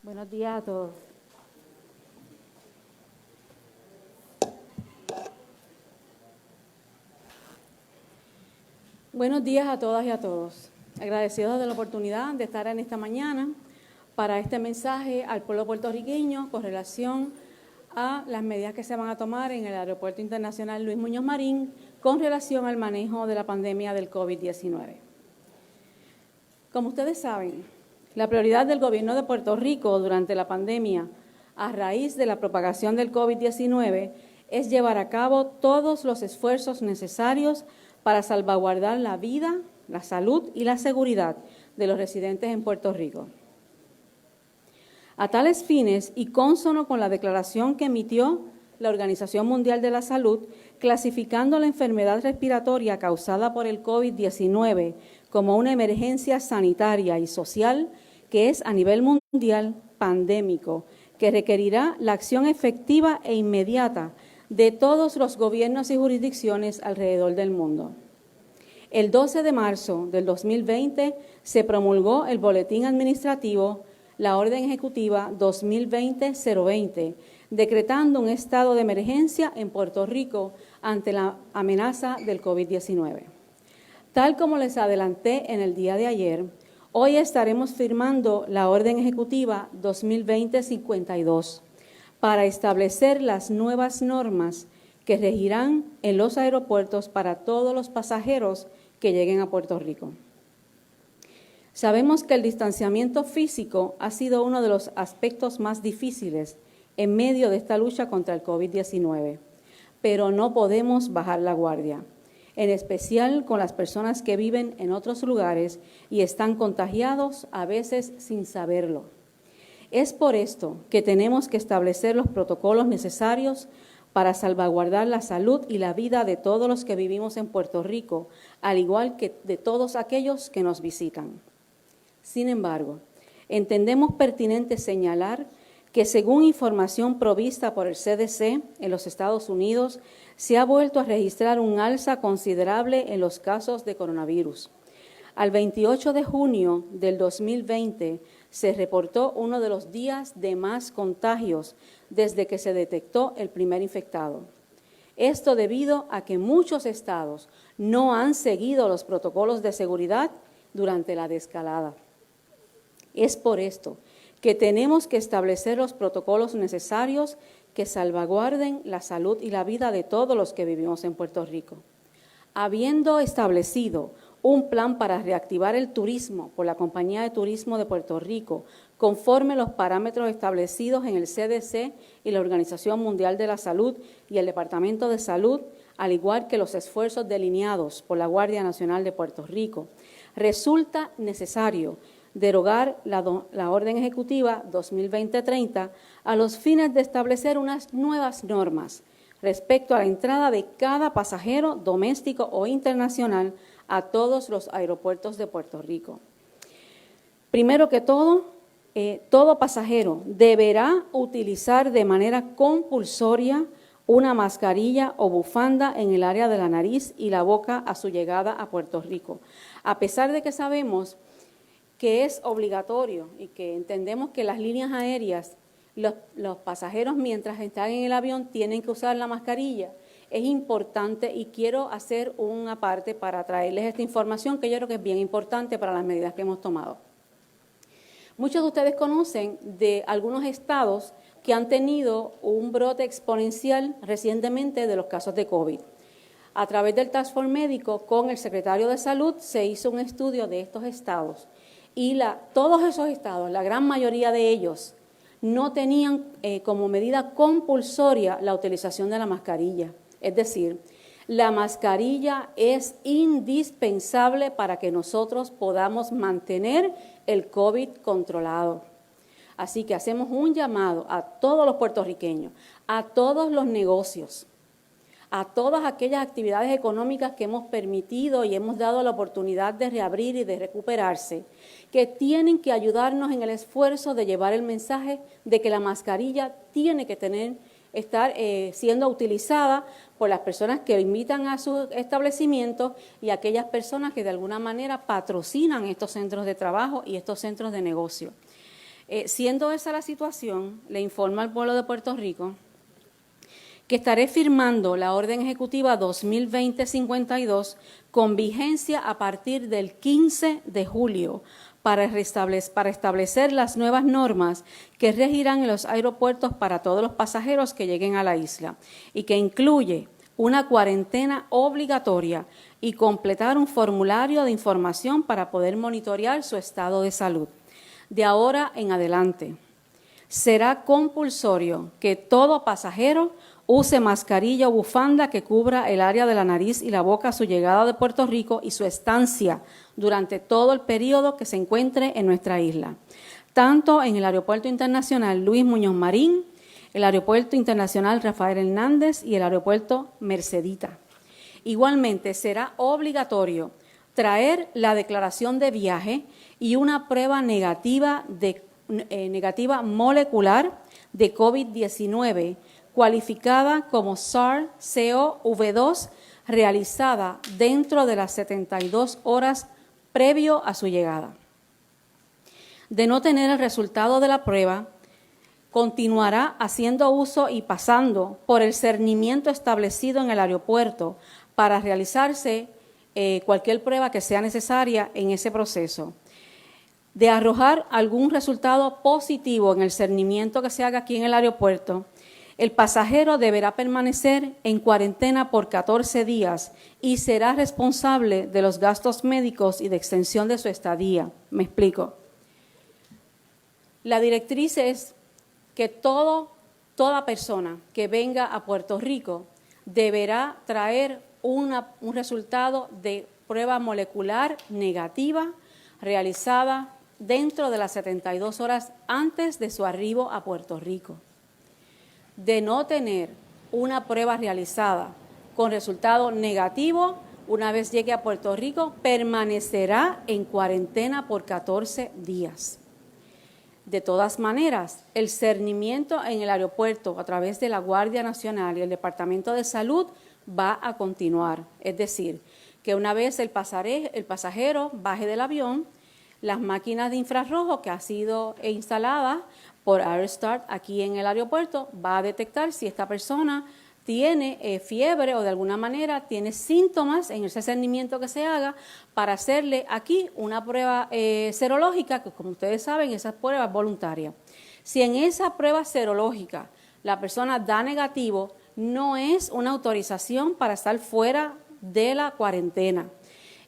Buenos días a todos. Buenos días a todas y a todos. Agradecidos de la oportunidad de estar en esta mañana para este mensaje al pueblo puertorriqueño con relación a las medidas que se van a tomar en el Aeropuerto Internacional Luis Muñoz Marín con relación al manejo de la pandemia del COVID-19. Como ustedes saben, la prioridad del gobierno de Puerto Rico durante la pandemia, a raíz de la propagación del COVID-19, es llevar a cabo todos los esfuerzos necesarios para salvaguardar la vida, la salud y la seguridad de los residentes en Puerto Rico. A tales fines, y cónsono con la declaración que emitió la Organización Mundial de la Salud, clasificando la enfermedad respiratoria causada por el COVID-19 como una emergencia sanitaria y social que es a nivel mundial pandémico, que requerirá la acción efectiva e inmediata de todos los gobiernos y jurisdicciones alrededor del mundo. El 12 de marzo del 2020 se promulgó el Boletín Administrativo, la Orden Ejecutiva 2020-020, decretando un estado de emergencia en Puerto Rico ante la amenaza del COVID-19. Tal como les adelanté en el día de ayer, hoy estaremos firmando la Orden Ejecutiva 2020-52 para establecer las nuevas normas que regirán en los aeropuertos para todos los pasajeros que lleguen a Puerto Rico. Sabemos que el distanciamiento físico ha sido uno de los aspectos más difíciles en medio de esta lucha contra el COVID-19, pero no podemos bajar la guardia, en especial con las personas que viven en otros lugares y están contagiados a veces sin saberlo. Es por esto que tenemos que establecer los protocolos necesarios para salvaguardar la salud y la vida de todos los que vivimos en Puerto Rico, al igual que de todos aquellos que nos visitan. Sin embargo, entendemos pertinente señalar que según información provista por el CDC en los Estados Unidos, se ha vuelto a registrar un alza considerable en los casos de coronavirus. Al 28 de junio del 2020 se reportó uno de los días de más contagios desde que se detectó el primer infectado. Esto debido a que muchos estados no han seguido los protocolos de seguridad durante la desescalada. Es por esto que tenemos que establecer los protocolos necesarios que salvaguarden la salud y la vida de todos los que vivimos en Puerto Rico. Habiendo establecido un plan para reactivar el turismo por la Compañía de Turismo de Puerto Rico, conforme los parámetros establecidos en el CDC y la Organización Mundial de la Salud y el Departamento de Salud, al igual que los esfuerzos delineados por la Guardia Nacional de Puerto Rico, resulta necesario derogar la Orden Ejecutiva 2020-30 a los fines de establecer unas nuevas normas respecto a la entrada de cada pasajero doméstico o internacional a todos los aeropuertos de Puerto Rico. Primero que todo pasajero deberá utilizar de manera compulsoria una mascarilla o bufanda en el área de la nariz y la boca a su llegada a Puerto Rico, a pesar de que sabemos que es obligatorio y que entendemos que las líneas aéreas, los pasajeros mientras están en el avión tienen que usar la mascarilla. Es importante y quiero hacer una parte para traerles esta información que yo creo que es bien importante para las medidas que hemos tomado. Muchos de ustedes conocen de algunos estados que han tenido un brote exponencial recientemente de los casos de COVID. A través del Task Force Médico con el secretario de Salud se hizo un estudio de estos estados y todos esos estados, la gran mayoría de ellos, no tenían como medida compulsoria la utilización de la mascarilla. Es decir, la mascarilla es indispensable para que nosotros podamos mantener el COVID controlado. Así que hacemos un llamado a todos los puertorriqueños, a todos los negocios, a todas aquellas actividades económicas que hemos permitido y hemos dado la oportunidad de reabrir y de recuperarse, que tienen que ayudarnos en el esfuerzo de llevar el mensaje de que la mascarilla tiene que estar siendo utilizada por las personas que invitan a sus establecimientos y aquellas personas que de alguna manera patrocinan estos centros de trabajo y estos centros de negocio. Siendo esa la situación, le informo al pueblo de Puerto Rico que estaré firmando la Orden Ejecutiva 2020-52 con vigencia a partir del 15 de julio para establecer las nuevas normas que regirán en los aeropuertos para todos los pasajeros que lleguen a la isla y que incluye una cuarentena obligatoria y completar un formulario de información para poder monitorear su estado de salud. De ahora en adelante, será compulsorio que todo pasajero use mascarilla o bufanda que cubra el área de la nariz y la boca a su llegada de Puerto Rico y su estancia durante todo el periodo que se encuentre en nuestra isla, tanto en el Aeropuerto Internacional Luis Muñoz Marín, el Aeropuerto Internacional Rafael Hernández y el Aeropuerto Mercedita. Igualmente, será obligatorio traer la declaración de viaje y una prueba negativa molecular de COVID-19 cualificada como SARS-CoV-2 realizada dentro de las 72 horas previo a su llegada. De no tener el resultado de la prueba, continuará haciendo uso y pasando por el cernimiento establecido en el aeropuerto para realizarse cualquier prueba que sea necesaria en ese proceso. De arrojar algún resultado positivo en el cernimiento que se haga aquí en el aeropuerto, el pasajero deberá permanecer en cuarentena por 14 días y será responsable de los gastos médicos y de extensión de su estadía. Me explico. La directriz es que toda persona que venga a Puerto Rico deberá traer un resultado de prueba molecular negativa realizada dentro de las 72 horas antes de su arribo a Puerto Rico. De no tener una prueba realizada con resultado negativo, una vez llegue a Puerto Rico, permanecerá en cuarentena por 14 días. De todas maneras, el cernimiento en el aeropuerto a través de la Guardia Nacional y el Departamento de Salud va a continuar. Es decir, que una vez el pasajero baje del avión, las máquinas de infrarrojo que ha sido instalada por Aerostart aquí en el aeropuerto va a detectar si esta persona tiene fiebre o de alguna manera tiene síntomas en ese cernimiento que se haga para hacerle aquí una prueba serológica, que como ustedes saben, esa prueba es voluntaria. Si en esa prueba serológica la persona da negativo, no es una autorización para estar fuera de la cuarentena.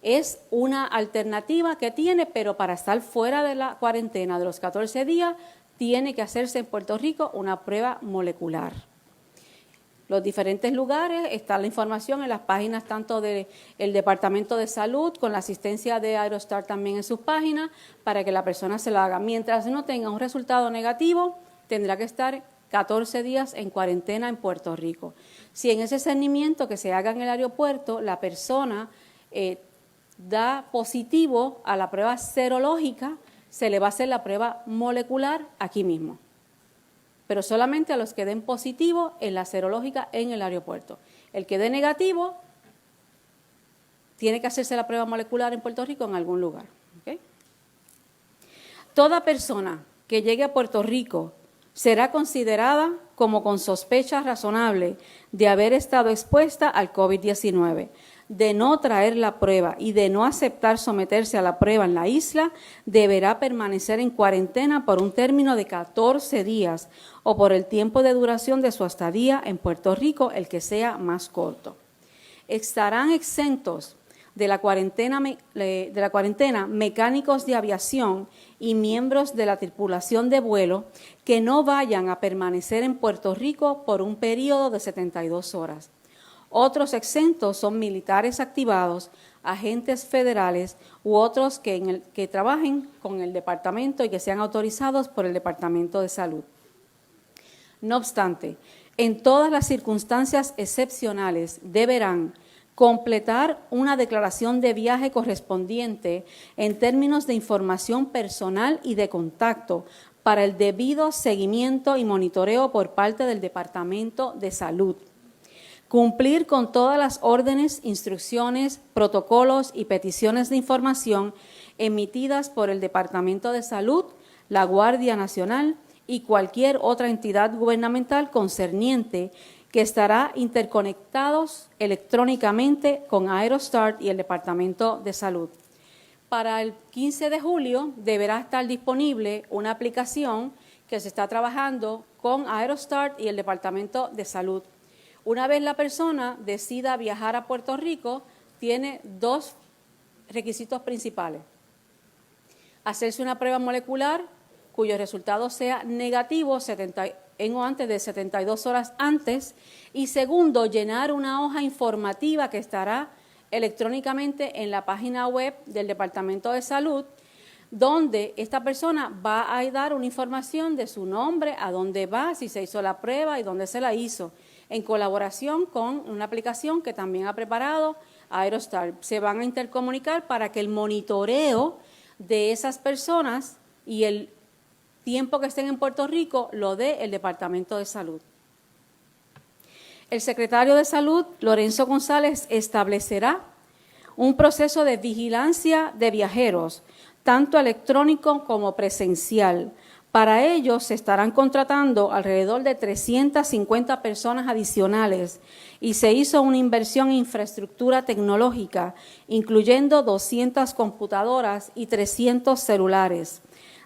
Es una alternativa que tiene, pero para estar fuera de la cuarentena de los 14 días, tiene que hacerse en Puerto Rico una prueba molecular. Los diferentes lugares, está la información en las páginas tanto del Departamento de Salud, con la asistencia de Aerostar también en sus páginas, para que la persona se lo haga. Mientras no tenga un resultado negativo, tendrá que estar 14 días en cuarentena en Puerto Rico. Si en ese cernimiento que se haga en el aeropuerto, la persona da positivo a la prueba serológica, se le va a hacer la prueba molecular aquí mismo, pero solamente a los que den positivo en la serológica en el aeropuerto. El que dé negativo tiene que hacerse la prueba molecular en Puerto Rico en algún lugar. ¿Okay? Toda persona que llegue a Puerto Rico será considerada como con sospecha razonable de haber estado expuesta al COVID-19. De no traer la prueba y de no aceptar someterse a la prueba en la isla, deberá permanecer en cuarentena por un término de 14 días o por el tiempo de duración de su estadía en Puerto Rico, el que sea más corto. Estarán exentos de la cuarentena mecánicos de aviación y miembros de la tripulación de vuelo que no vayan a permanecer en Puerto Rico por un periodo de 72 horas. Otros exentos son militares activados, agentes federales u otros que trabajen con el departamento y que sean autorizados por el Departamento de Salud. No obstante, en todas las circunstancias excepcionales deberán completar una declaración de viaje correspondiente en términos de información personal y de contacto para el debido seguimiento y monitoreo por parte del Departamento de Salud. Cumplir con todas las órdenes, instrucciones, protocolos y peticiones de información emitidas por el Departamento de Salud, la Guardia Nacional y cualquier otra entidad gubernamental concerniente que estará interconectados electrónicamente con Aerostart y el Departamento de Salud. Para el 15 de julio deberá estar disponible una aplicación que se está trabajando con Aerostart y el Departamento de Salud. Una vez la persona decida viajar a Puerto Rico, tiene dos requisitos principales: hacerse una prueba molecular cuyo resultado sea negativo en o antes de 72 horas antes, y segundo, llenar una hoja informativa que estará electrónicamente en la página web del Departamento de Salud, donde esta persona va a dar una información de su nombre, a dónde va, si se hizo la prueba y dónde se la hizo, en colaboración con una aplicación que también ha preparado Aerostar. Se van a intercomunicar para que el monitoreo de esas personas y el tiempo que estén en Puerto Rico lo dé el Departamento de Salud. El secretario de Salud, Lorenzo González, establecerá un proceso de vigilancia de viajeros, tanto electrónico como presencial. Para ello se estarán contratando alrededor de 350 personas adicionales y se hizo una inversión en infraestructura tecnológica, incluyendo 200 computadoras y 300 celulares.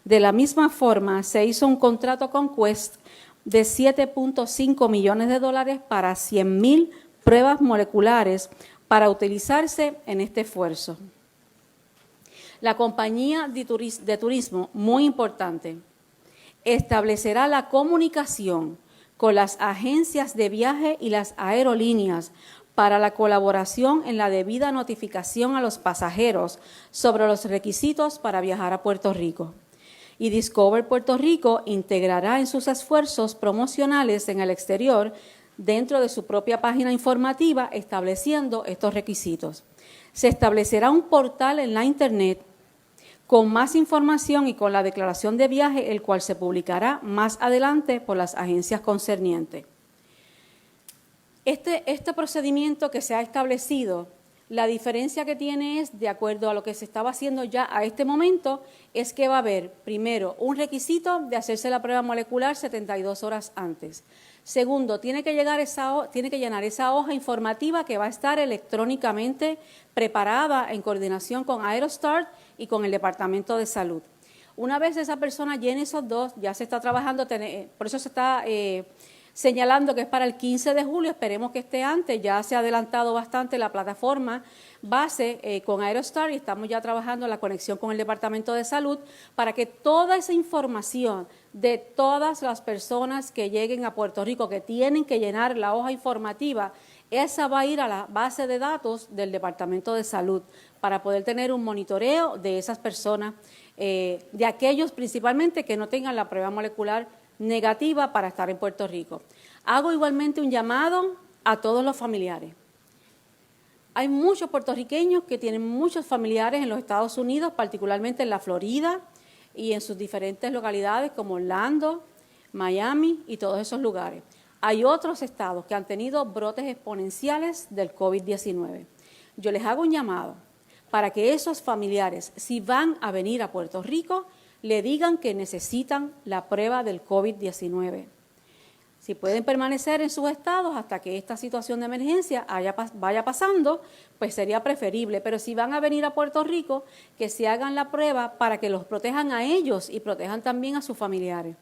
De la misma forma, se hizo un contrato con Quest de $7.5 millones para 100,000 pruebas moleculares para utilizarse en este esfuerzo. La compañía de turismo, muy importante, establecerá la comunicación con las agencias de viaje y las aerolíneas para la colaboración en la debida notificación a los pasajeros sobre los requisitos para viajar a Puerto Rico. Y Discover Puerto Rico integrará en sus esfuerzos promocionales en el exterior dentro de su propia página informativa estableciendo estos requisitos. Se establecerá un portal en la Internet con más información y con la declaración de viaje, el cual se publicará más adelante por las agencias concernientes. Este procedimiento que se ha establecido, la diferencia que tiene es, de acuerdo a lo que se estaba haciendo ya a este momento, es que va a haber, primero, un requisito de hacerse la prueba molecular 72 horas antes. Segundo, tiene que llenar esa hoja informativa que va a estar electrónicamente preparada en coordinación con Aerostart y con el Departamento de Salud. Una vez esa persona llene esos dos, ya se está trabajando, por eso se está señalando que es para el 15 de julio, esperemos que esté antes, ya se ha adelantado bastante la plataforma base con Aerostar y estamos ya trabajando en la conexión con el Departamento de Salud para que toda esa información de todas las personas que lleguen a Puerto Rico, que tienen que llenar la hoja informativa, esa va a ir a la base de datos del Departamento de Salud para poder tener un monitoreo de esas personas, de aquellos principalmente que no tengan la prueba molecular negativa para estar en Puerto Rico. Hago igualmente un llamado a todos los familiares. Hay muchos puertorriqueños que tienen muchos familiares en los Estados Unidos, particularmente en la Florida y en sus diferentes localidades como Orlando, Miami y todos esos lugares. Hay otros estados que han tenido brotes exponenciales del COVID-19. Yo les hago un llamado para que esos familiares, si van a venir a Puerto Rico, le digan que necesitan la prueba del COVID-19. Si pueden permanecer en sus estados hasta que esta situación de emergencia vaya pasando, pues sería preferible. Pero si van a venir a Puerto Rico, que se hagan la prueba para que los protejan a ellos y protejan también a sus familiares.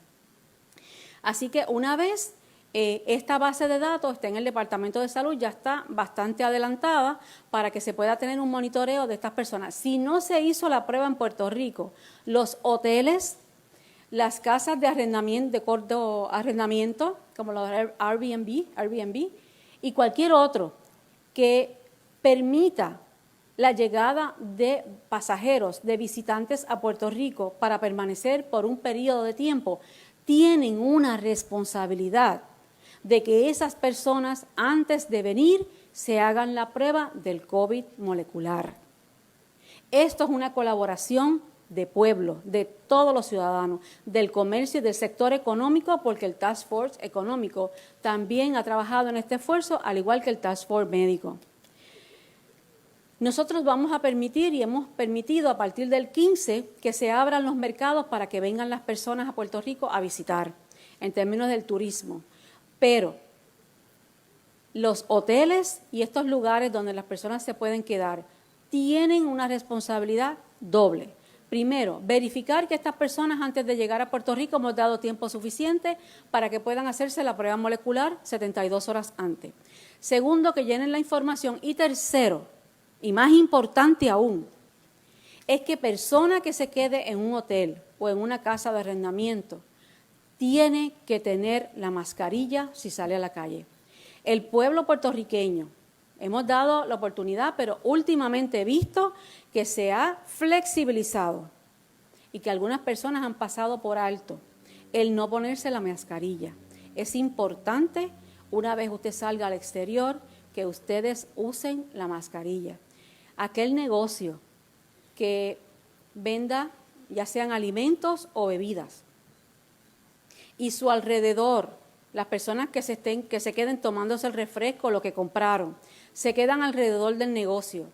Así que una vez esta base de datos está en el Departamento de Salud, ya está bastante adelantada para que se pueda tener un monitoreo de estas personas. Si no se hizo la prueba en Puerto Rico, los hoteles, las casas de arrendamiento, como los Airbnb y cualquier otro que permita la llegada de pasajeros, de visitantes a Puerto Rico para permanecer por un periodo de tiempo, tienen una responsabilidad de que esas personas antes de venir se hagan la prueba del COVID molecular. Esto es una colaboración de pueblo, de todos los ciudadanos, del comercio y del sector económico, porque el Task Force económico también ha trabajado en este esfuerzo, al igual que el Task Force médico. Nosotros vamos a permitir y hemos permitido a partir del 15 que se abran los mercados para que vengan las personas a Puerto Rico a visitar en términos del turismo. Pero los hoteles y estos lugares donde las personas se pueden quedar tienen una responsabilidad doble. Primero, verificar que estas personas antes de llegar a Puerto Rico hemos dado tiempo suficiente para que puedan hacerse la prueba molecular 72 horas antes. Segundo, que llenen la información. Y tercero, y más importante aún, es que persona que se quede en un hotel o en una casa de arrendamiento tiene que tener la mascarilla si sale a la calle. El pueblo puertorriqueño, hemos dado la oportunidad, pero últimamente he visto que se ha flexibilizado y que algunas personas han pasado por alto el no ponerse la mascarilla. Es importante, una vez usted salga al exterior, que ustedes usen la mascarilla. Aquel negocio que venda, ya sean alimentos o bebidas, y su alrededor, las personas que se queden tomándose el refresco, lo que compraron, se quedan alrededor del negocio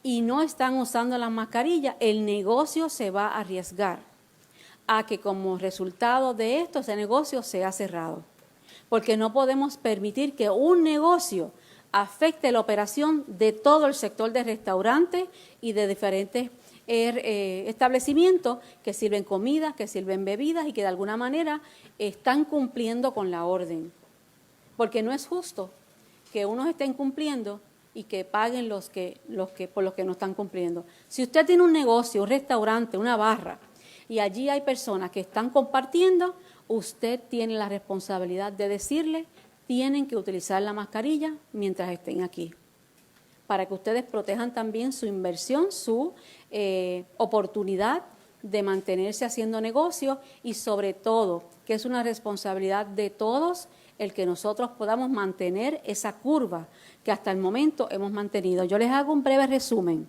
y no están usando la mascarilla, el negocio se va a arriesgar a que como resultado de esto ese negocio sea cerrado. Porque no podemos permitir que un negocio afecte la operación de todo el sector de restaurantes y de diferentes establecimientos que sirven comidas, que sirven bebidas y que de alguna manera están cumpliendo con la orden. Porque no es justo que unos estén cumpliendo y que paguen por los que no están cumpliendo. Si usted tiene un negocio, un restaurante, una barra, y allí hay personas que están compartiendo, usted tiene la responsabilidad de decirle, tienen que utilizar la mascarilla mientras estén aquí, para que ustedes protejan también su inversión, su oportunidad de mantenerse haciendo negocio y sobre todo, que es una responsabilidad de todos, el que nosotros podamos mantener esa curva que hasta el momento hemos mantenido. Yo les hago un breve resumen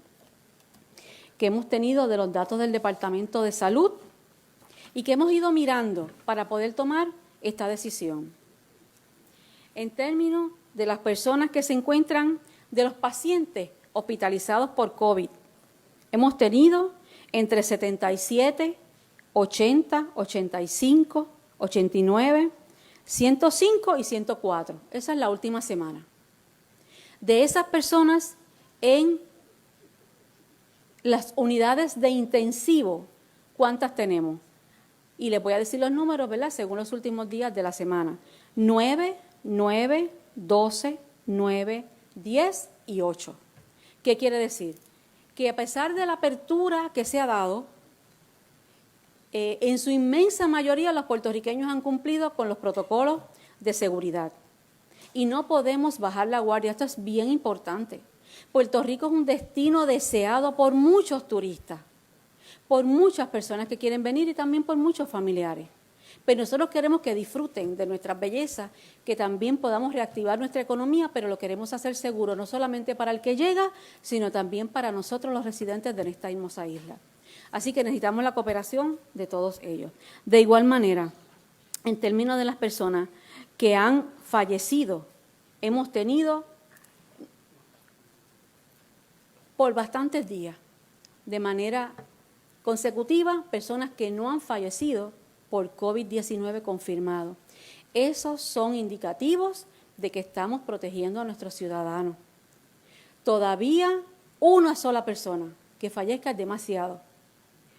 que hemos tenido de los datos del Departamento de Salud y que hemos ido mirando para poder tomar esta decisión. En términos de las personas que se encuentran, de los pacientes hospitalizados por COVID, hemos tenido entre 77, 80, 85, 89, 105 y 104. Esa es la última semana. De esas personas en las unidades de intensivo, ¿cuántas tenemos? Y les voy a decir los números, ¿verdad? Según los últimos días de la semana. 9, 9, 12, 9, 10 y 8. ¿Qué quiere decir? Que a pesar de la apertura que se ha dado, en su inmensa mayoría los puertorriqueños han cumplido con los protocolos de seguridad. Y no podemos bajar la guardia, esto es bien importante. Puerto Rico es un destino deseado por muchos turistas, por muchas personas que quieren venir y también por muchos familiares. Pero nosotros queremos que disfruten de nuestras bellezas, que también podamos reactivar nuestra economía, pero lo queremos hacer seguro, no solamente para el que llega, sino también para nosotros los residentes de esta hermosa isla. Así que necesitamos la cooperación de todos ellos. De igual manera, en términos de las personas que han fallecido, hemos tenido por bastantes días, de manera consecutiva, personas que no han fallecido por COVID-19 confirmado. Esos son indicativos de que estamos protegiendo a nuestros ciudadanos. Todavía una sola persona que fallezca es demasiado.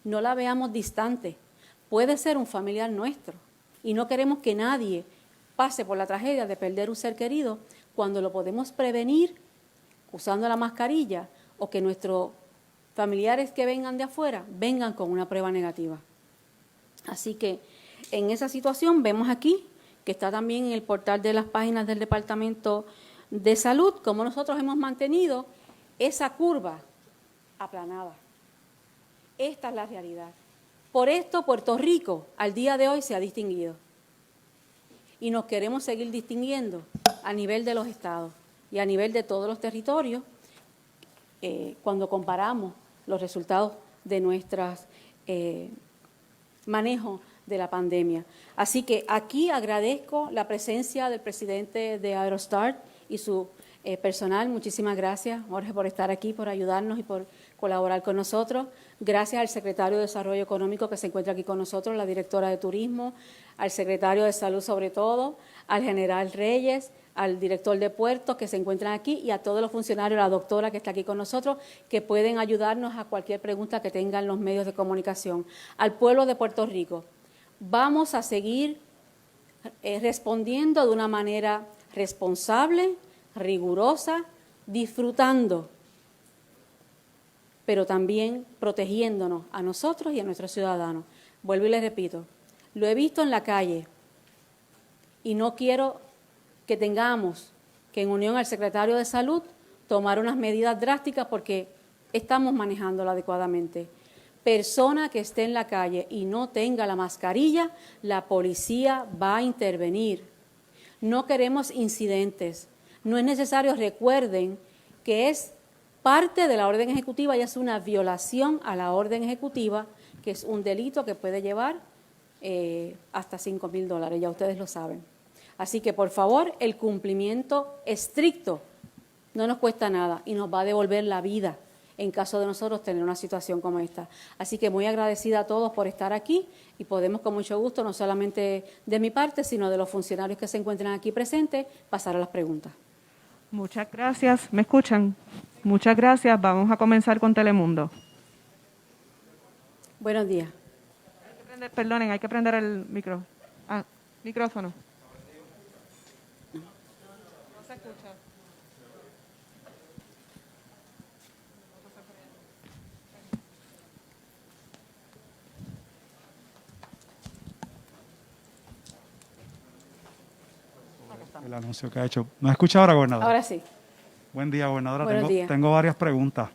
No la veamos distante. Puede ser un familiar nuestro y no queremos que nadie pase por la tragedia de perder un ser querido cuando lo podemos prevenir usando la mascarilla o que nuestros familiares que vengan de afuera vengan con una prueba negativa. Así que en esa situación vemos aquí que está también en el portal de las páginas del Departamento de Salud, cómo nosotros hemos mantenido esa curva aplanada. Esta es la realidad. Por esto Puerto Rico al día de hoy se ha distinguido y nos queremos seguir distinguiendo a nivel de los estados y a nivel de todos los territorios cuando comparamos los resultados de nuestros manejo de la pandemia. Así que aquí agradezco la presencia del presidente de Aerostar y su Personal, muchísimas gracias, Jorge, por estar aquí, por ayudarnos y por colaborar con nosotros. Gracias al secretario de Desarrollo Económico que se encuentra aquí con nosotros, la directora de Turismo, al secretario de Salud sobre todo, al general Reyes, al director de Puertos que se encuentran aquí y a todos los funcionarios, la doctora que está aquí con nosotros, que pueden ayudarnos a cualquier pregunta que tengan los medios de comunicación. Al pueblo de Puerto Rico, vamos a seguir respondiendo de una manera responsable, rigurosa, disfrutando, pero también protegiéndonos a nosotros y a nuestros ciudadanos. Vuelvo y les repito, lo he visto en la calle y no quiero que tengamos que, en unión al secretario de Salud, tomar unas medidas drásticas porque estamos manejándolo adecuadamente. Persona que esté en la calle y no tenga la mascarilla, la policía va a intervenir. No queremos incidentes. No es necesario, recuerden que es parte de la orden ejecutiva y es una violación a la orden ejecutiva, que es un delito que puede llevar hasta $5,000, ya ustedes lo saben. Así que, por favor, el cumplimiento estricto no nos cuesta nada y nos va a devolver la vida en caso de nosotros tener una situación como esta. Así que muy agradecida a todos por estar aquí y podemos con mucho gusto, no solamente de mi parte, sino de los funcionarios que se encuentran aquí presentes, pasar a las preguntas. Muchas gracias. ¿Me escuchan? Muchas gracias. Vamos a comenzar con Telemundo. Buenos días. Perdonen, hay que prender el micrófono. No se escucha. El anuncio que ha hecho. ¿Nos escucha ahora, gobernadora? Ahora sí. Buen día, gobernadora. Buenos días. Tengo varias preguntas.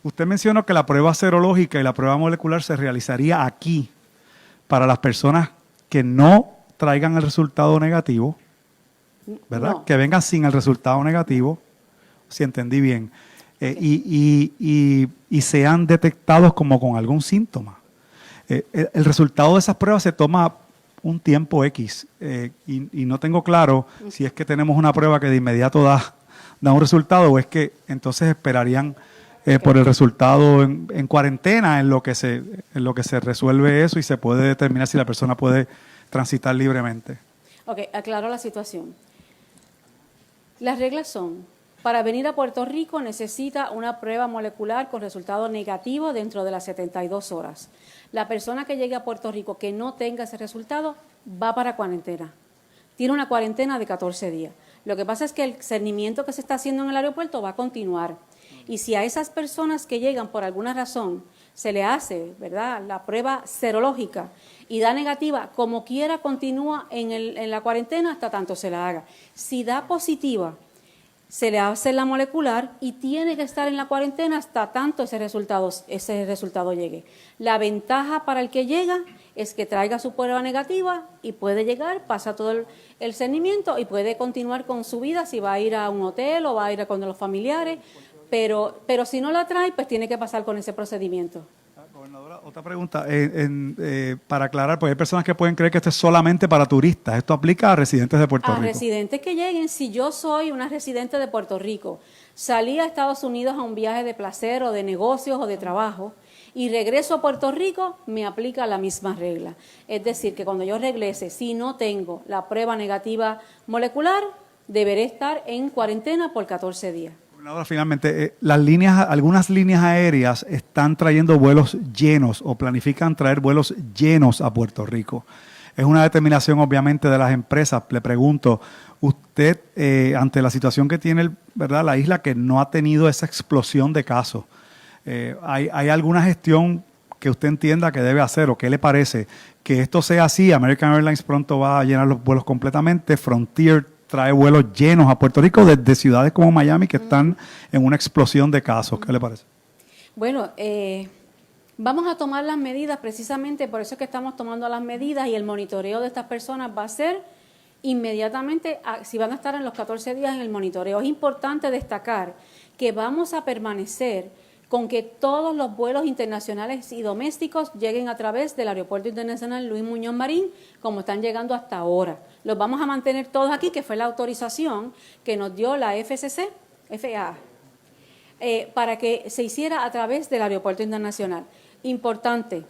Usted mencionó que la prueba serológica y la prueba molecular se realizaría aquí para las personas que no traigan el resultado negativo, ¿verdad? No. Que vengan sin el resultado negativo, si entendí bien, y sean detectados como con algún síntoma. El resultado de esas pruebas se toma un tiempo X y no tengo claro si es que tenemos una prueba que de inmediato da un resultado o es que entonces esperarían por el resultado en cuarentena en lo que se resuelve eso y se puede determinar si la persona puede transitar libremente. Ok, aclaro la situación. Las reglas son, para venir a Puerto Rico necesita una prueba molecular con resultado negativo dentro de las 72 horas. La persona que llegue a Puerto Rico que no tenga ese resultado va para cuarentena. Tiene una cuarentena de 14 días. Lo que pasa es que el cernimiento que se está haciendo en el aeropuerto va a continuar. Y si a esas personas que llegan por alguna razón se le hace, ¿verdad?, la prueba serológica y da negativa, como quiera continúa en la cuarentena hasta tanto se la haga. Si da positiva, se le hace la molecular y tiene que estar en la cuarentena hasta tanto ese resultado llegue. La ventaja para el que llega es que traiga su prueba negativa y puede llegar, pasa todo el cernimiento y puede continuar con su vida si va a ir a un hotel o va a ir con los familiares, pero si no la trae, pues tiene que pasar con ese procedimiento. Gobernadora, otra pregunta, para aclarar, porque hay personas que pueden creer que esto es solamente para turistas. ¿Esto aplica a residentes de Puerto Rico? A residentes que lleguen, si yo soy una residente de Puerto Rico, salí a Estados Unidos a un viaje de placer o de negocios o de trabajo y regreso a Puerto Rico, me aplica la misma regla. Es decir, que cuando yo regrese, si no tengo la prueba negativa molecular, deberé estar en cuarentena por 14 días. Gobernadora, finalmente, algunas líneas aéreas están trayendo vuelos llenos o planifican traer vuelos llenos a Puerto Rico. Es una determinación, obviamente, de las empresas. Le pregunto, usted, ante la situación que tiene, ¿verdad?, la isla, que no ha tenido esa explosión de casos, ¿hay alguna gestión que usted entienda que debe hacer o qué le parece? Que esto sea así, American Airlines pronto va a llenar los vuelos completamente, Frontier trae vuelos llenos a Puerto Rico desde ciudades como Miami que están en una explosión de casos. ¿Qué le parece? Bueno, vamos a tomar las medidas, precisamente por eso es que estamos tomando las medidas y el monitoreo de estas personas va a ser inmediatamente, si van a estar en los 14 días en el monitoreo. Es importante destacar que vamos a permanecer con que todos los vuelos internacionales y domésticos lleguen a través del Aeropuerto Internacional Luis Muñoz Marín, como están llegando hasta ahora. Los vamos a mantener todos aquí, que fue la autorización que nos dio la FCC para que se hiciera a través del aeropuerto internacional. Importante,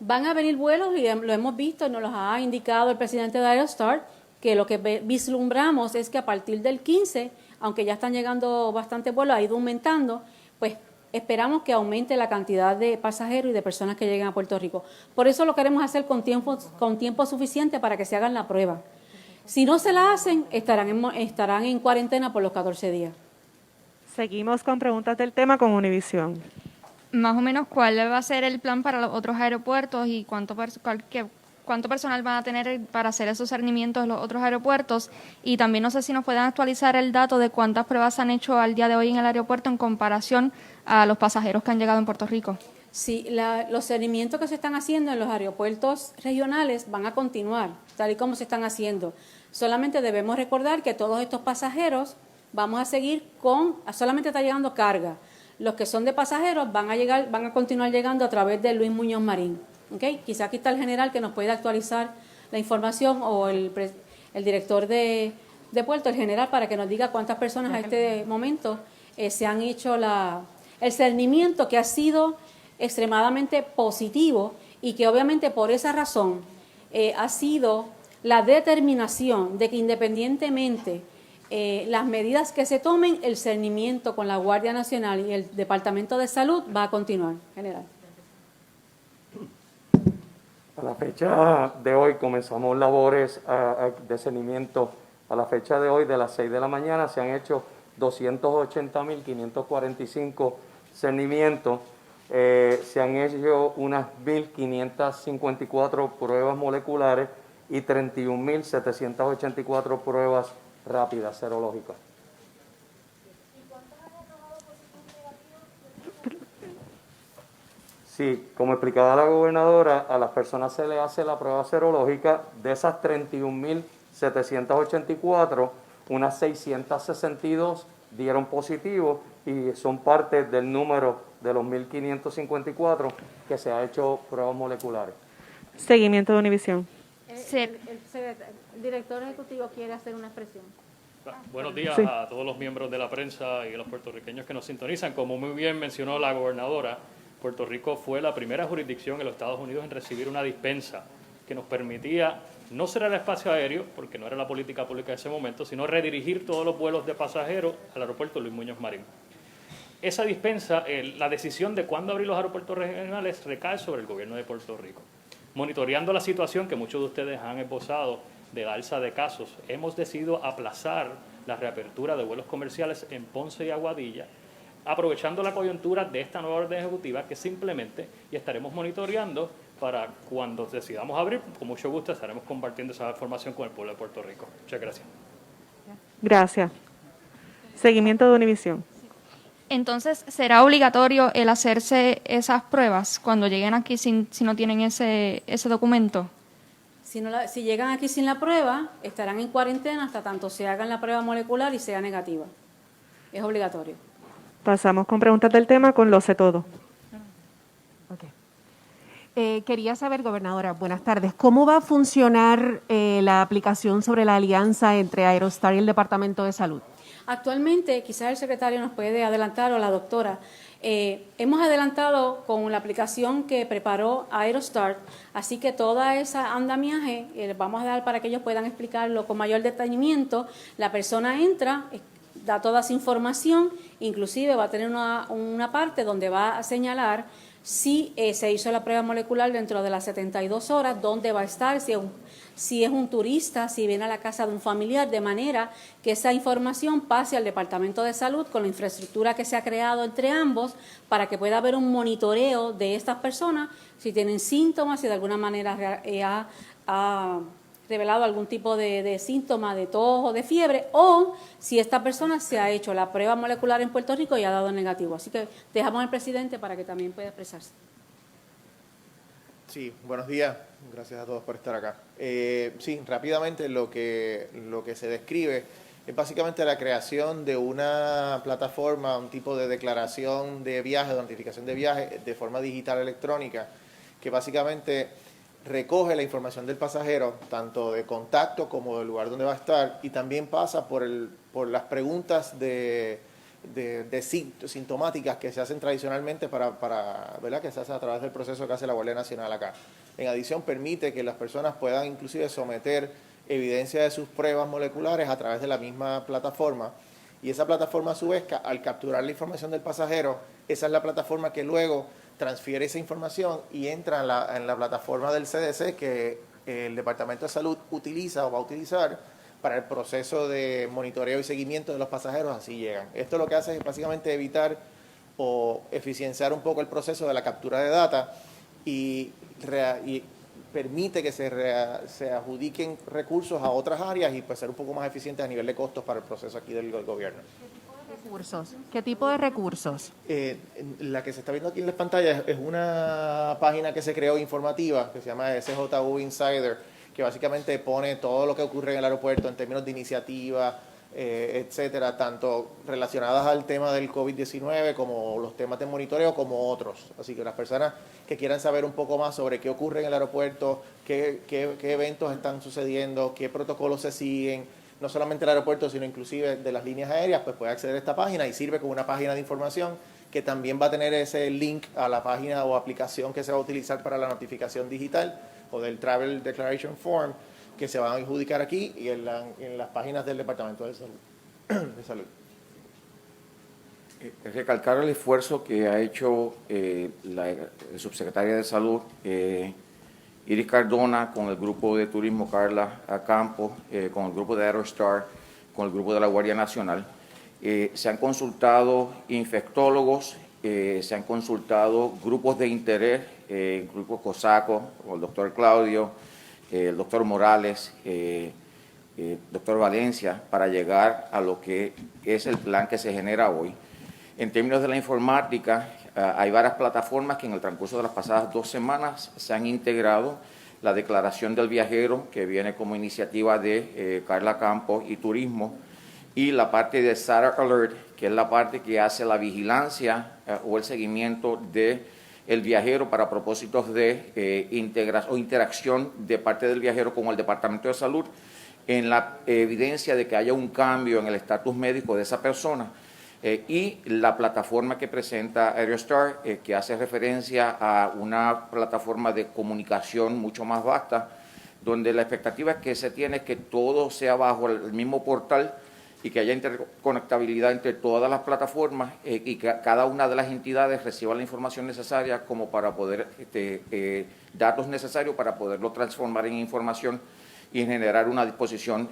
van a venir vuelos y lo hemos visto, nos los ha indicado el presidente de Aerostar, que lo que vislumbramos es que a partir del 15, aunque ya están llegando bastantes vuelos, ha ido aumentando, pues esperamos que aumente la cantidad de pasajeros y de personas que lleguen a Puerto Rico. Por eso lo queremos hacer con tiempo suficiente para que se hagan la prueba. Si no se la hacen, estarán en cuarentena por los 14 días. Seguimos con preguntas del tema con Univisión. Más o menos, ¿cuál va a ser el plan para los otros aeropuertos y cuánto personal van a tener para hacer esos cernimientos en los otros aeropuertos? Y también no sé si nos pueden actualizar el dato de cuántas pruebas se han hecho al día de hoy en el aeropuerto en comparación a los pasajeros que han llegado en Puerto Rico. Sí, los cernimientos que se están haciendo en los aeropuertos regionales van a continuar, tal y como se están haciendo. Solamente debemos recordar que todos estos pasajeros vamos a seguir solamente está llegando carga. Los que son de pasajeros van a continuar llegando a través de Luis Muñoz Marín. ¿Okay? Quizá aquí está el general que nos puede actualizar la información o el director de puerto, el general, para que nos diga cuántas personas a este momento se han hecho el cernimiento, que ha sido extremadamente positivo y que obviamente por esa razón ha sido la determinación de que independientemente las medidas que se tomen, el cernimiento con la Guardia Nacional y el Departamento de Salud va a continuar, general. A la fecha de hoy comenzamos labores de cernimiento. A la fecha de hoy, de las 6 de la mañana, se han hecho 280.545 cernimientos. Se han hecho unas 1.554 pruebas moleculares y 31.784 pruebas rápidas serológicas. Sí, como explicaba la gobernadora, a las personas se les hace la prueba serológica. De esas 31.784, unas 662 dieron positivo y son parte del número de los 1.554 que se ha hecho pruebas moleculares. Seguimiento de Univisión. El director ejecutivo quiere hacer una expresión. Buenos días Sí. a todos los miembros de la prensa y a los puertorriqueños que nos sintonizan. Como muy bien mencionó la gobernadora, Puerto Rico fue la primera jurisdicción en los Estados Unidos en recibir una dispensa que nos permitía no cerrar el espacio aéreo, porque no era la política pública de ese momento, sino redirigir todos los vuelos de pasajeros al aeropuerto Luis Muñoz Marín. Esa dispensa, la decisión de cuándo abrir los aeropuertos regionales recae sobre el gobierno de Puerto Rico. Monitoreando la situación que muchos de ustedes han esbozado de la alza de casos, hemos decidido aplazar la reapertura de vuelos comerciales en Ponce y Aguadilla, aprovechando la coyuntura de esta nueva orden ejecutiva que simplemente y estaremos monitoreando para cuando decidamos abrir, con mucho gusto estaremos compartiendo esa información con el pueblo de Puerto Rico. Muchas gracias. Gracias. Seguimiento de Univisión. Entonces, ¿será obligatorio el hacerse esas pruebas cuando lleguen aquí si no tienen ese documento? Si llegan aquí sin la prueba, estarán en cuarentena hasta tanto se hagan la prueba molecular y sea negativa. Es obligatorio. Pasamos con preguntas del tema con Lo Sé Todo. Okay. Quería saber, gobernadora, buenas tardes, ¿cómo va a funcionar la aplicación sobre la alianza entre Aerostar y el Departamento de Salud? Actualmente, quizás el secretario nos puede adelantar o la doctora, hemos adelantado con la aplicación que preparó Aerostar, así que toda esa andamiaje vamos a dar para que ellos puedan explicarlo con mayor detenimiento. La persona entra, da toda esa información, inclusive va a tener una parte donde va a señalar si se hizo la prueba molecular dentro de las 72 horas, dónde va a estar, si es un turista, si viene a la casa de un familiar, de manera que esa información pase al Departamento de Salud con la infraestructura que se ha creado entre ambos para que pueda haber un monitoreo de estas personas, si tienen síntomas, si de alguna manera ha revelado algún tipo de síntoma de tos o de fiebre, o si esta persona se ha hecho la prueba molecular en Puerto Rico y ha dado negativo. Así que dejamos al presidente para que también pueda expresarse. Sí, buenos días. Gracias a todos por estar acá. Sí, rápidamente lo que se describe es básicamente la creación de una plataforma, un tipo de declaración de viaje, de notificación de viaje de forma digital electrónica, que básicamente recoge la información del pasajero, tanto de contacto como del lugar donde va a estar, y también pasa por las preguntas de sintomáticas que se hacen tradicionalmente ¿verdad? Que se hace a través del proceso que hace la Guardia Nacional acá. En adición, permite que las personas puedan inclusive someter evidencia de sus pruebas moleculares a través de la misma plataforma, y esa plataforma a su vez, al capturar la información del pasajero, esa es la plataforma que luego transfiere esa información y entra en la plataforma del CDC que el Departamento de Salud utiliza o va a utilizar para el proceso de monitoreo y seguimiento de los pasajeros, así llegan. Esto lo que hace es básicamente evitar o eficienciar un poco el proceso de la captura de data y permite que se adjudiquen recursos a otras áreas y pues ser un poco más eficientes a nivel de costos para el proceso aquí del gobierno. ¿Qué tipo de recursos? La que se está viendo aquí en la pantalla es una página que se creó informativa que se llama SJU Insider, que básicamente pone todo lo que ocurre en el aeropuerto en términos de iniciativa, etcétera, tanto relacionadas al tema del COVID-19 como los temas de monitoreo como otros. Así que las personas que quieran saber un poco más sobre qué ocurre en el aeropuerto, qué eventos están sucediendo, qué protocolos se siguen, no solamente el aeropuerto, sino inclusive de las líneas aéreas, pues puede acceder a esta página y sirve como una página de información que también va a tener ese link a la página o aplicación que se va a utilizar para la notificación digital o del Travel Declaration Form que se van a adjudicar aquí y en las páginas del Departamento de Salud. Recalcar el esfuerzo que ha hecho la subsecretaria de Salud, Iris Cardona, con el grupo de turismo Carla Campos, con el grupo de Aerostar, con el grupo de la Guardia Nacional. Se han consultado infectólogos, se han consultado grupos de interés, el grupo COSACO, el doctor Claudio, el doctor Morales, doctor Valencia, para llegar a lo que es el plan que se genera hoy. En términos de la informática, hay varias plataformas que en el transcurso de las pasadas 2 semanas se han integrado. La declaración del viajero, que viene como iniciativa de Carla Campos y Turismo, y la parte de SARA Alert, que es la parte que hace la vigilancia o el seguimiento del viajero para propósitos de interacción de parte del viajero con el Departamento de Salud en la evidencia de que haya un cambio en el estatus médico de esa persona. Y la plataforma que presenta Aerostar, que hace referencia a una plataforma de comunicación mucho más vasta, donde la expectativa que se tiene es que todo sea bajo el mismo portal y que haya interconectabilidad entre todas las plataformas y que cada una de las entidades reciba la información necesaria como para poder, datos necesarios para poderlo transformar en información y generar una disposición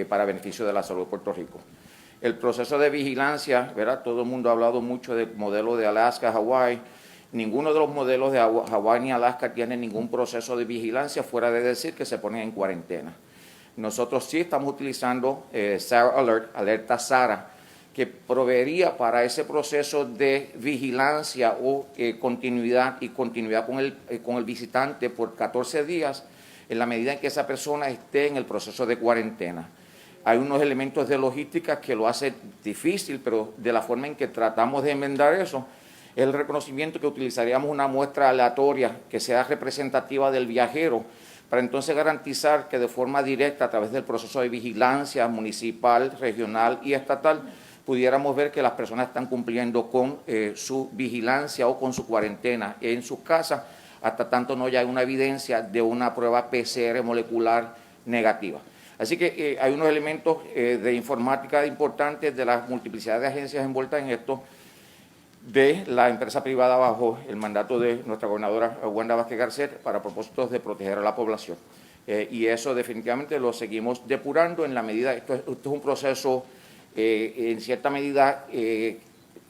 para beneficio de la salud de Puerto Rico. El proceso de vigilancia, ¿verdad? Todo el mundo ha hablado mucho del modelo de Alaska, Hawái. Ninguno de los modelos de Hawái ni Alaska tiene ningún proceso de vigilancia fuera de decir que se ponen en cuarentena. Nosotros sí estamos utilizando SARA Alert, alerta SARA, que proveería para ese proceso de vigilancia o continuidad con el visitante por 14 días en la medida en que esa persona esté en el proceso de cuarentena. Hay unos elementos de logística que lo hace difícil, pero de la forma en que tratamos de enmendar eso, es el reconocimiento que utilizaríamos una muestra aleatoria que sea representativa del viajero, para entonces garantizar que de forma directa, a través del proceso de vigilancia municipal, regional y estatal, pudiéramos ver que las personas están cumpliendo con su vigilancia o con su cuarentena en sus casas, hasta tanto no haya una evidencia de una prueba PCR molecular negativa. Así que hay unos elementos de informática importantes de la multiplicidad de agencias envueltas en esto, de la empresa privada bajo el mandato de nuestra gobernadora Wanda Vázquez Garcet para propósitos de proteger a la población. Y eso definitivamente lo seguimos depurando en la medida, esto es un proceso en cierta medida de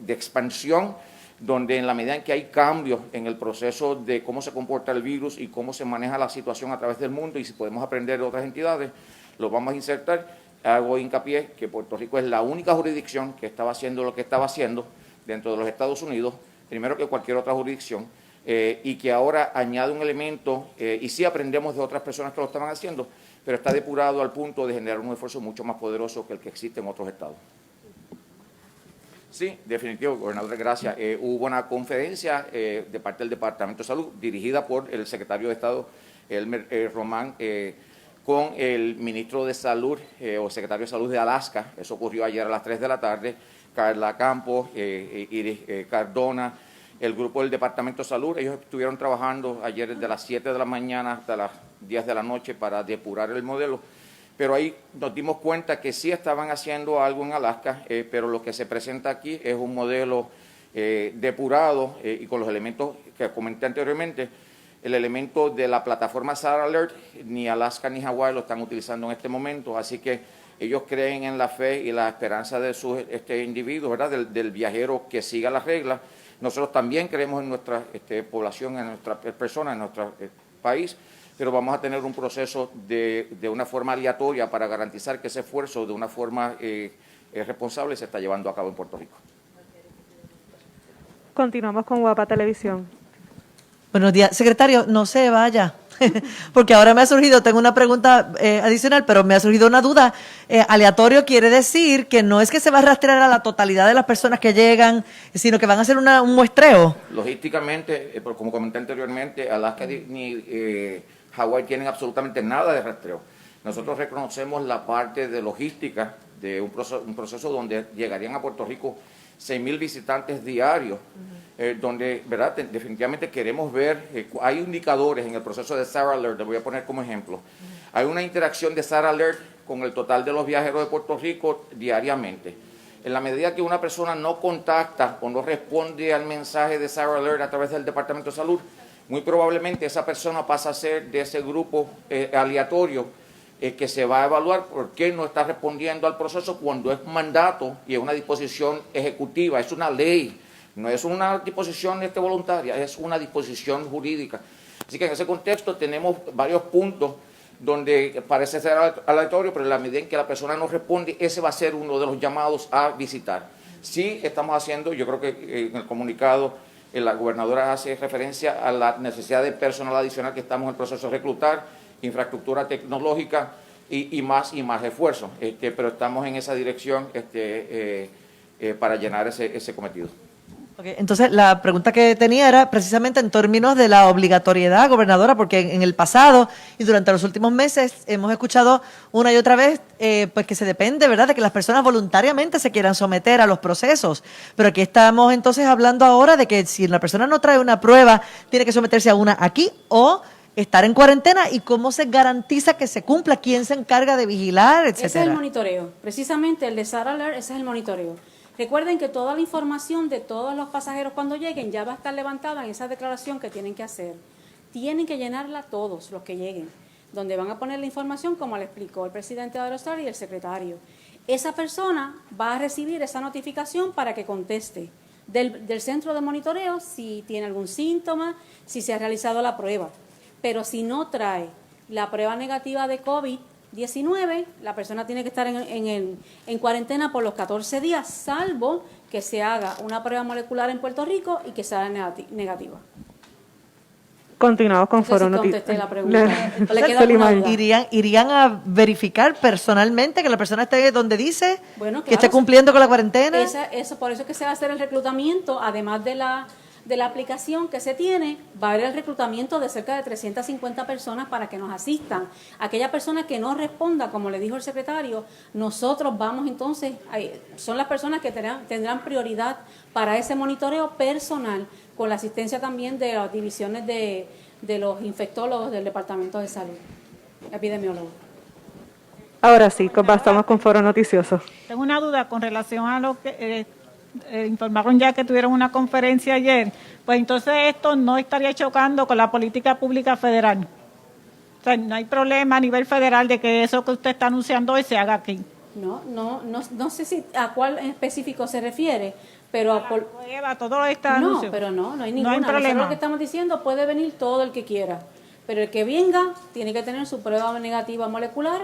expansión, donde en la medida en que hay cambios en el proceso de cómo se comporta el virus y cómo se maneja la situación a través del mundo y si podemos aprender de otras entidades, lo vamos a insertar. Hago hincapié que Puerto Rico es la única jurisdicción que estaba haciendo lo que estaba haciendo dentro de los Estados Unidos, primero que cualquier otra jurisdicción, y que ahora añade un elemento, y sí aprendemos de otras personas que lo estaban haciendo, pero está depurado al punto de generar un esfuerzo mucho más poderoso que el que existe en otros estados. Sí, definitivo, gobernador, gracias. Hubo una conferencia de parte del Departamento de Salud dirigida por el secretario de Estado Elmer Román, con el ministro de Salud o secretario de Salud de Alaska. Eso ocurrió ayer a las 3 de la tarde. Carla Campos, Iris Cardona, el grupo del Departamento de Salud. Ellos estuvieron trabajando ayer desde las 7 de la mañana hasta las 10 de la noche para depurar el modelo. Pero ahí nos dimos cuenta que sí estaban haciendo algo en Alaska, pero lo que se presenta aquí es un modelo depurado y con los elementos que comenté anteriormente. El elemento de la plataforma SAR Alert, ni Alaska ni Hawái lo están utilizando en este momento, así que ellos creen en la fe y la esperanza de sus individuos, ¿verdad? Del viajero que siga las reglas. Nosotros también creemos en nuestra población, en nuestras personas, en nuestro país, pero vamos a tener un proceso de una forma aleatoria para garantizar que ese esfuerzo de una forma responsable se está llevando a cabo en Puerto Rico. Continuamos con Guapa Televisión. Buenos días. Secretario, no se vaya, porque ahora me ha surgido, tengo una pregunta adicional, pero me ha surgido una duda. Aleatorio quiere decir que no es que se va a rastrear a la totalidad de las personas que llegan, sino que van a hacer un muestreo. Logísticamente, como comenté anteriormente, Alaska ni Hawái tienen absolutamente nada de rastreo. Nosotros reconocemos la parte de logística de un proceso donde llegarían a Puerto Rico 6,000 visitantes diarios, donde, ¿verdad? Definitivamente queremos ver, hay indicadores en el proceso de SAR Alert, le voy a poner como ejemplo. Hay una interacción de SAR Alert con el total de los viajeros de Puerto Rico diariamente. En la medida que una persona no contacta o no responde al mensaje de SAR Alert a través del Departamento de Salud, muy probablemente esa persona pasa a ser de ese grupo aleatorio que se va a evaluar por qué no está respondiendo al proceso cuando es mandato y es una disposición ejecutiva, es una ley, no es una disposición voluntaria, es una disposición jurídica. Así que en ese contexto tenemos varios puntos donde parece ser aleatorio, pero en la medida en que la persona no responde, ese va a ser uno de los llamados a visitar. Sí estamos haciendo, yo creo que en el comunicado la gobernadora hace referencia a la necesidad de personal adicional que estamos en el proceso de reclutar, infraestructura tecnológica y más esfuerzo, pero estamos en esa dirección para llenar ese cometido. Okay, entonces, la pregunta que tenía era precisamente en términos de la obligatoriedad, gobernadora, porque en el pasado y durante los últimos meses hemos escuchado una y otra vez pues que se depende, ¿verdad?, de que las personas voluntariamente se quieran someter a los procesos. Pero aquí estamos entonces hablando ahora de que si la persona no trae una prueba, tiene que someterse a una aquí o estar en cuarentena, y cómo se garantiza que se cumpla, quién se encarga de vigilar, etcétera. Ese es el monitoreo, precisamente el de SAR Alert, ese es el monitoreo. Recuerden que toda la información de todos los pasajeros cuando lleguen ya va a estar levantada en esa declaración que tienen que hacer. Tienen que llenarla todos los que lleguen, donde van a poner la información como le explicó el presidente de Aerostar y el secretario. Esa persona va a recibir esa notificación para que conteste del centro de monitoreo si tiene algún síntoma, si se ha realizado la prueba. Pero si no trae la prueba negativa de COVID-19, la persona tiene que estar en cuarentena por los 14 días, salvo que se haga una prueba molecular en Puerto Rico y que sea negativa. Continuamos con Foro Noticias. Noticias. La pregunta. ¿Le queda alguna duda? ¿Irían a verificar personalmente que la persona esté donde dice, bueno, que esté cumpliendo con la cuarentena? Por eso es que se va a hacer el reclutamiento, además de la aplicación que se tiene, va a haber el reclutamiento de cerca de 350 personas para que nos asistan. Aquella persona que no responda, como le dijo el secretario, nosotros vamos entonces, son las personas que tendrán prioridad para ese monitoreo personal, con la asistencia también de las divisiones de los infectólogos del Departamento de Salud, epidemiólogos. Ahora sí, estamos con Foro Noticioso. Tengo una duda con relación a lo que informaron ya que tuvieron una conferencia ayer, pues entonces esto no estaría chocando con la política pública federal. O sea, no hay problema a nivel federal de que eso que usted está anunciando hoy se haga aquí. No sé si a cuál en específico se refiere, pero a prueba, todo este anuncio. No, pero no hay ninguna. No hay problema. Nosotros lo que estamos diciendo, puede venir todo el que quiera, pero el que venga tiene que tener su prueba negativa molecular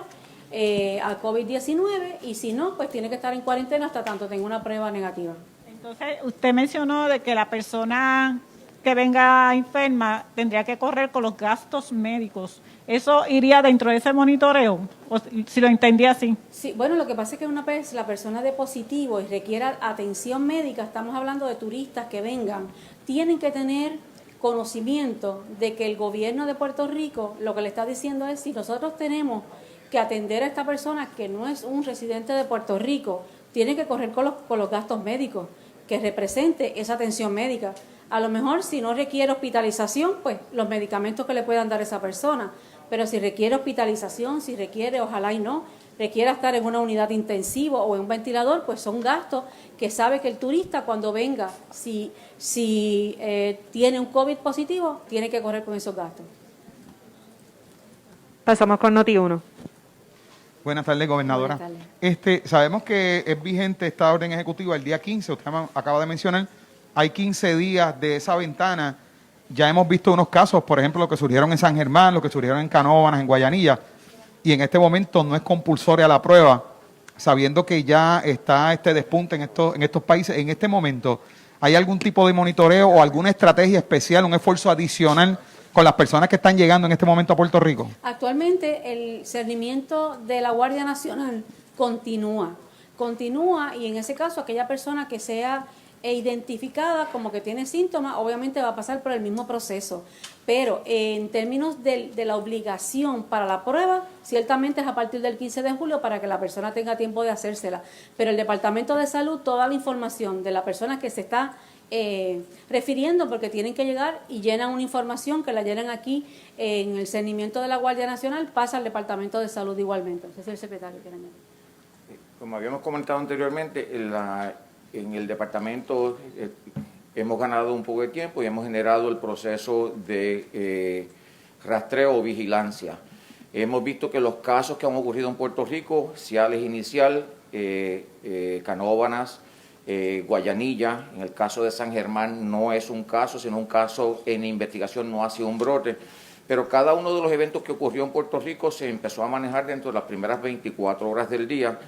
a COVID-19, y si no, pues tiene que estar en cuarentena hasta tanto tenga una prueba negativa. Entonces, usted mencionó de que la persona que venga enferma tendría que correr con los gastos médicos. ¿Eso iría dentro de ese monitoreo? O si lo entendí así. Sí, bueno, lo que pasa es que una vez la persona de positivo y requiera atención médica, estamos hablando de turistas que vengan, tienen que tener conocimiento de que el gobierno de Puerto Rico lo que le está diciendo es, si nosotros tenemos que atender a esta persona que no es un residente de Puerto Rico, tiene que correr con los gastos médicos, que represente esa atención médica. A lo mejor si no requiere hospitalización, pues los medicamentos que le puedan dar a esa persona, pero si requiere hospitalización, si requiere, ojalá y no, requiera estar en una unidad intensiva o en un ventilador, pues son gastos que sabe que el turista cuando venga, si tiene un COVID positivo, tiene que correr con esos gastos. Pasamos con Noti1. Buenas tardes, gobernadora. Buenas tardes. Sabemos que es vigente esta orden ejecutiva el día 15, usted acaba de mencionar, hay 15 días de esa ventana. Ya hemos visto unos casos, por ejemplo, lo que surgieron en San Germán, lo que surgieron en Canóvanas, en Guayanilla, y en este momento no es compulsoria la prueba, sabiendo que ya está este despunte en estos países. En este momento, ¿hay algún tipo de monitoreo o alguna estrategia especial, un esfuerzo adicional con las personas que están llegando en este momento a Puerto Rico? Actualmente el cernimiento de la Guardia Nacional continúa y en ese caso aquella persona que sea identificada como que tiene síntomas, obviamente va a pasar por el mismo proceso. Pero en términos de la obligación para la prueba, ciertamente es a partir del 15 de julio para que la persona tenga tiempo de hacérsela. Pero el Departamento de Salud, toda la información de la persona que se está refiriendo, porque tienen que llegar y llenan una información que la llenan aquí en el cernimiento de la Guardia Nacional, pasa al Departamento de Salud igualmente. Ese es el secretario que añadir. Como habíamos comentado anteriormente, en el departamento hemos ganado un poco de tiempo y hemos generado el proceso de rastreo o vigilancia. Hemos visto que los casos que han ocurrido en Puerto Rico, Ciales Inicial, Canóvanas, Guayanilla, en el caso de San Germán no es un caso, sino un caso en investigación, no ha sido un brote, pero cada uno de los eventos que ocurrió en Puerto Rico se empezó a manejar dentro de las primeras 24 horas del día.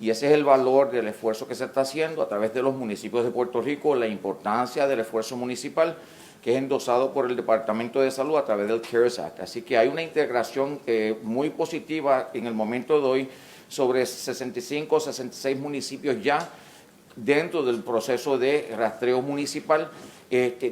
Y ese es el valor del esfuerzo que se está haciendo a través de los municipios de Puerto Rico, la importancia del esfuerzo municipal que es endosado por el Departamento de Salud a través del CARES Act. Así que hay una integración muy positiva en el momento de hoy sobre 65 o 66 municipios ya dentro del proceso de rastreo municipal,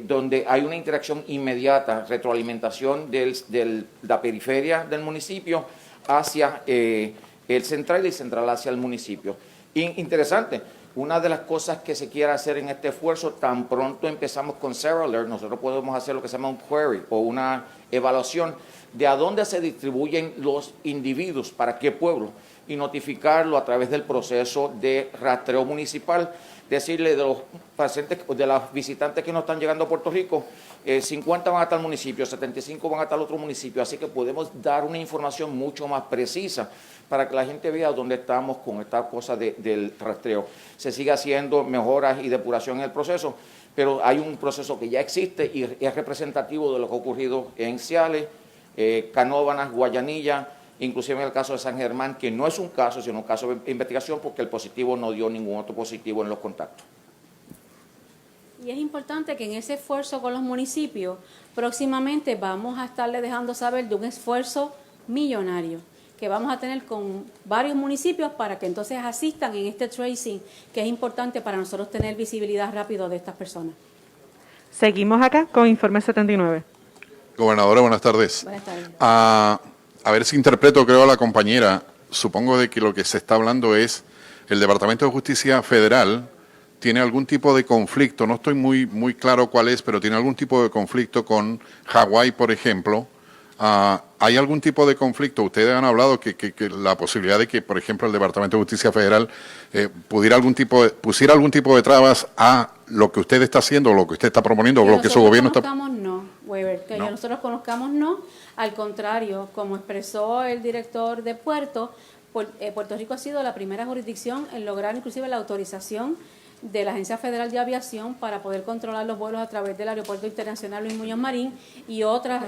donde hay una interacción inmediata, retroalimentación de la periferia del municipio hacia el central y central hacia el municipio. Interesante, una de las cosas que se quiere hacer en este esfuerzo, tan pronto empezamos con Sarah Alert, nosotros podemos hacer lo que se llama un query o una evaluación de a dónde se distribuyen los individuos, para qué pueblo, y notificarlo a través del proceso de rastreo municipal, decirle de los pacientes, de los visitantes que no están llegando a Puerto Rico, 50 van a tal municipio, 75 van a tal otro municipio, así que podemos dar una información mucho más precisa para que la gente vea dónde estamos con esta cosa del rastreo. Se sigue haciendo mejoras y depuración en el proceso, pero hay un proceso que ya existe y es representativo de lo que ha ocurrido en Ciales, Canóvanas, Guayanilla, inclusive en el caso de San Germán, que no es un caso, sino un caso de investigación porque el positivo no dio ningún otro positivo en los contactos. Y es importante que en ese esfuerzo con los municipios, próximamente vamos a estarle dejando saber de un esfuerzo millonario que vamos a tener con varios municipios para que entonces asistan en este tracing, que es importante para nosotros tener visibilidad rápido de estas personas. Seguimos acá con Informe 79. Gobernadora, buenas tardes. Buenas tardes. A ver si interpreto, creo, a la compañera. Supongo de que lo que se está hablando es el Departamento de Justicia Federal tiene algún tipo de conflicto, no estoy muy claro cuál es, pero tiene algún tipo de conflicto con Hawái, por ejemplo. ¿Hay algún tipo de conflicto? Ustedes han hablado que la posibilidad de que, por ejemplo, el Departamento de Justicia Federal pusiera algún tipo de trabas a lo que usted está haciendo, o lo que usted está proponiendo, o lo que su gobierno está... No, Weber, que no. Nosotros conozcamos no, al contrario, como expresó el director de Puerto Rico ha sido la primera jurisdicción en lograr inclusive la autorización de la Agencia Federal de Aviación para poder controlar los vuelos a través del Aeropuerto Internacional Luis Muñoz Marín y otras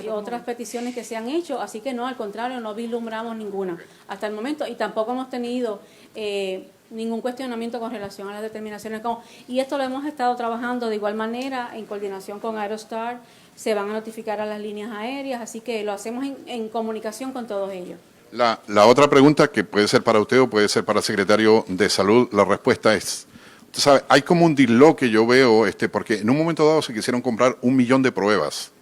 peticiones que se han hecho, así que no, al contrario, no vislumbramos ninguna hasta el momento y tampoco hemos tenido ningún cuestionamiento con relación a las determinaciones. Y esto lo hemos estado trabajando de igual manera en coordinación con Aerostar, se van a notificar a las líneas aéreas, así que lo hacemos en comunicación con todos ellos. La otra pregunta, que puede ser para usted o puede ser para el secretario de Salud, la respuesta es... Usted sabe, hay como un disloque, yo veo, porque en un momento dado se quisieron comprar 1 millón de pruebas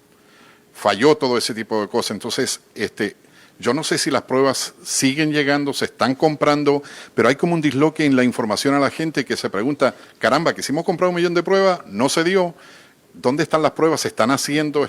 falló todo ese tipo de cosas. Entonces, yo no sé si las pruebas siguen llegando, se están comprando, pero hay como un disloque en la información a la gente que se pregunta, caramba, que hicimos comprar 1 millón de pruebas, no se dio, ¿dónde están las pruebas? ¿Se están haciendo?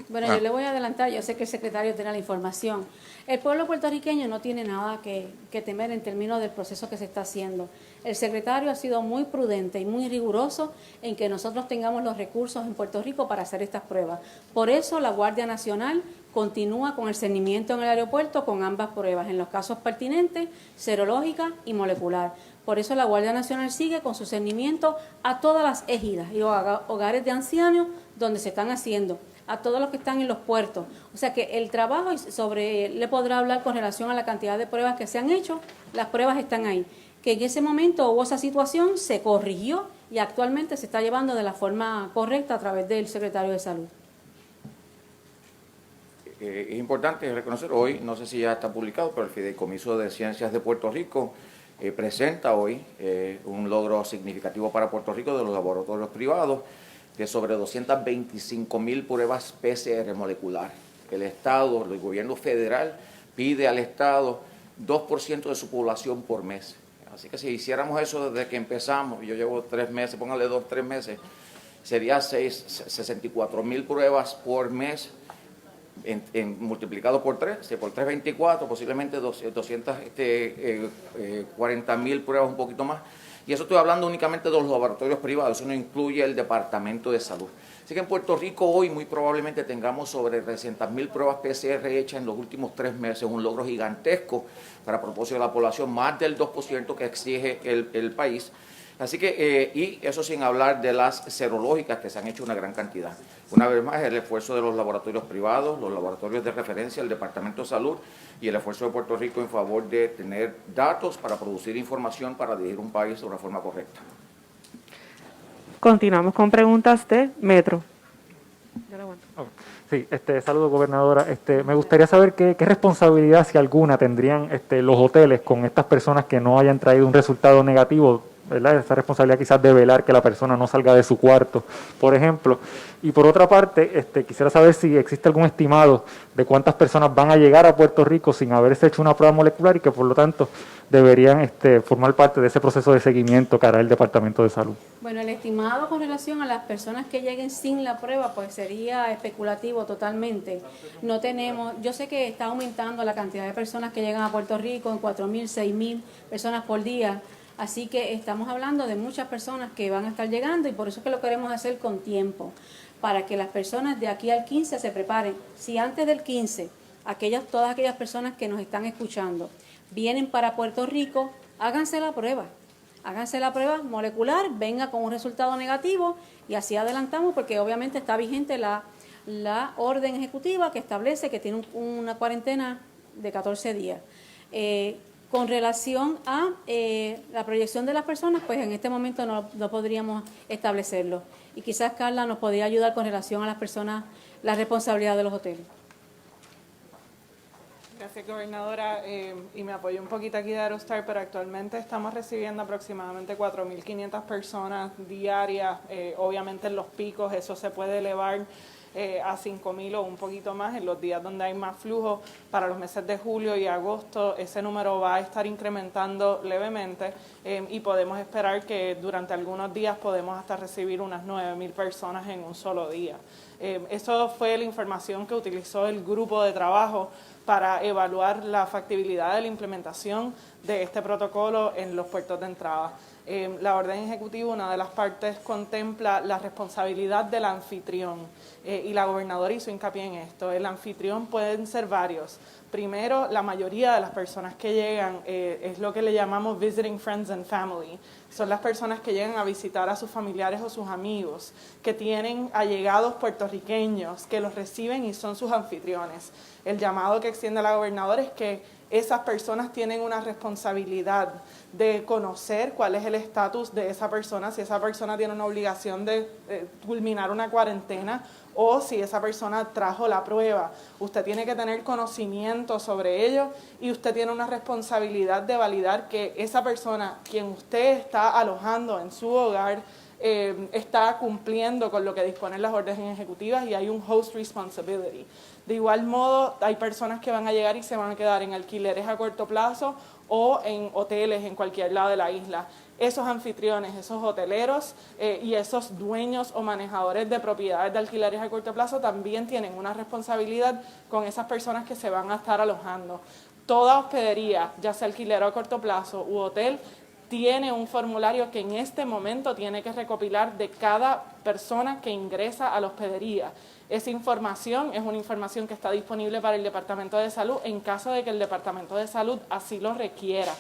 Bueno, yo le voy a adelantar, yo sé que el secretario tiene la información. El pueblo puertorriqueño no tiene nada que temer en términos del proceso que se está haciendo. El secretario ha sido muy prudente y muy riguroso en que nosotros tengamos los recursos en Puerto Rico para hacer estas pruebas. Por eso la Guardia Nacional continúa con el cernimiento en el aeropuerto con ambas pruebas, en los casos pertinentes, serológica y molecular. Por eso la Guardia Nacional sigue con su cernimiento a todas las ejidas y hogares de ancianos donde se están haciendo, a todos los que están en los puertos. O sea que el trabajo le podrá hablar con relación a la cantidad de pruebas que se han hecho, las pruebas están ahí. Que en ese momento hubo esa situación, se corrigió y actualmente se está llevando de la forma correcta a través del secretario de Salud. Es importante reconocer hoy, no sé si ya está publicado, pero el Fideicomiso de Ciencias de Puerto Rico presenta hoy un logro significativo para Puerto Rico de los laboratorios privados de sobre 225,000 pruebas PCR molecular. El Estado, el gobierno federal, pide al Estado 2% de su población por mes. Así que si hiciéramos eso desde que empezamos, yo llevo 3 meses, póngale 2, 3 meses, sería 64,000 pruebas por mes, multiplicado por 3, por 3, 24, posiblemente 240,000 pruebas, un poquito más. Y eso estoy hablando únicamente de los laboratorios privados, eso no incluye el Departamento de Salud. Así que en Puerto Rico hoy muy probablemente tengamos sobre 300,000 pruebas PCR hechas en los últimos 3 meses, un logro gigantesco para propósito de la población, más del 2% que exige el país. Así que, y eso sin hablar de las serológicas que se han hecho una gran cantidad. Una vez más, el esfuerzo de los laboratorios privados, los laboratorios de referencia, el Departamento de Salud y el esfuerzo de Puerto Rico en favor de tener datos para producir información para dirigir un país de una forma correcta. Continuamos con preguntas de Metro. Sí, saludos, gobernadora. Me gustaría saber qué responsabilidad, si alguna, tendrían los hoteles con estas personas que no hayan traído un resultado negativo, ¿verdad? Esa responsabilidad quizás de velar que la persona no salga de su cuarto, por ejemplo. Y por otra parte, quisiera saber si existe algún estimado de cuántas personas van a llegar a Puerto Rico sin haberse hecho una prueba molecular y que por lo tanto deberían formar parte de ese proceso de seguimiento que hará el Departamento de Salud. Bueno, el estimado con relación a las personas que lleguen sin la prueba, pues sería especulativo totalmente. No tenemos, yo sé que está aumentando la cantidad de personas que llegan a Puerto Rico en 4,000, 6,000 personas por día. Así que estamos hablando de muchas personas que van a estar llegando y por eso es que lo queremos hacer con tiempo, para que las personas de aquí al 15 se preparen. Si antes del 15, todas aquellas personas que nos están escuchando vienen para Puerto Rico, háganse la prueba molecular, venga con un resultado negativo y así adelantamos, porque obviamente está vigente la orden ejecutiva que establece que tiene una cuarentena de 14 días. Con relación a la proyección de las personas, pues en este momento no podríamos establecerlo. Y quizás Carla nos podría ayudar con relación a las personas, la responsabilidad de los hoteles. Gracias, gobernadora. Y me apoyo un poquito aquí de Aerostar, pero actualmente estamos recibiendo aproximadamente 4,500 personas diarias. Obviamente en los picos eso se puede elevar a 5,000 o un poquito más en los días donde hay más flujo. Para los meses de julio y agosto ese número va a estar incrementando levemente y podemos esperar que durante algunos días podemos hasta recibir unas 9,000 personas en un solo día. Eso fue la información que utilizó el grupo de trabajo para evaluar la factibilidad de la implementación de este protocolo en los puertos de entrada. La orden ejecutiva, una de las partes, contempla la responsabilidad del anfitrión y la gobernadora hizo hincapié en esto. El anfitrión pueden ser varios. Primero, la mayoría de las personas que llegan es lo que le llamamos visiting friends and family. Son las personas que llegan a visitar a sus familiares o sus amigos, que tienen allegados puertorriqueños, que los reciben y son sus anfitriones. El llamado que extiende la gobernadora es que esas personas tienen una responsabilidad de conocer cuál es el estatus de esa persona, si esa persona tiene una obligación de culminar una cuarentena o si esa persona trajo la prueba. Usted tiene que tener conocimiento sobre ello y usted tiene una responsabilidad de validar que esa persona, quien usted está alojando en su hogar, está cumpliendo con lo que disponen las órdenes ejecutivas y hay un host responsibility. De igual modo, hay personas que van a llegar y se van a quedar en alquileres a corto plazo o en hoteles en cualquier lado de la isla. Esos anfitriones, esos hoteleros y esos dueños o manejadores de propiedades de alquileres a corto plazo también tienen una responsabilidad con esas personas que se van a estar alojando. Toda hospedería, ya sea alquilero a corto plazo u hotel, tiene un formulario que en este momento tiene que recopilar de cada persona que ingresa a la hospedería. Esa información es una información que está disponible para el Departamento de Salud en caso de que el Departamento de Salud así lo requiera.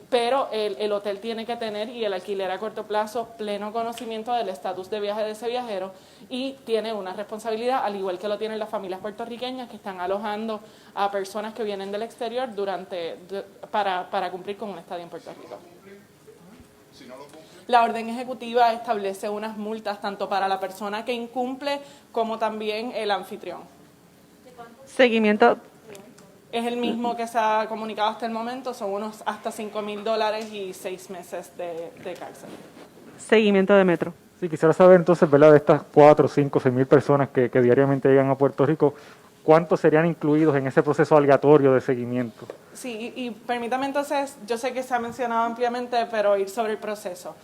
Pero el hotel tiene que tener, y el alquiler a corto plazo, pleno conocimiento del estatus de viaje de ese viajero y tiene una responsabilidad, al igual que lo tienen las familias puertorriqueñas que están alojando a personas que vienen del exterior para cumplir con un estadio en Puerto Rico. La orden ejecutiva establece unas multas tanto para la persona que incumple como también el anfitrión. Seguimiento. Es el mismo que se ha comunicado hasta el momento, son unos hasta $5,000 y 6 meses de cárcel. Seguimiento de Metro. Sí, quisiera saber entonces, ¿verdad?, de estas 4, 5, 6 mil personas que diariamente llegan a Puerto Rico, ¿cuántos serían incluidos en ese proceso aleatorio de seguimiento? Sí, y permítame entonces, yo sé que se ha mencionado ampliamente, pero ir sobre el proceso.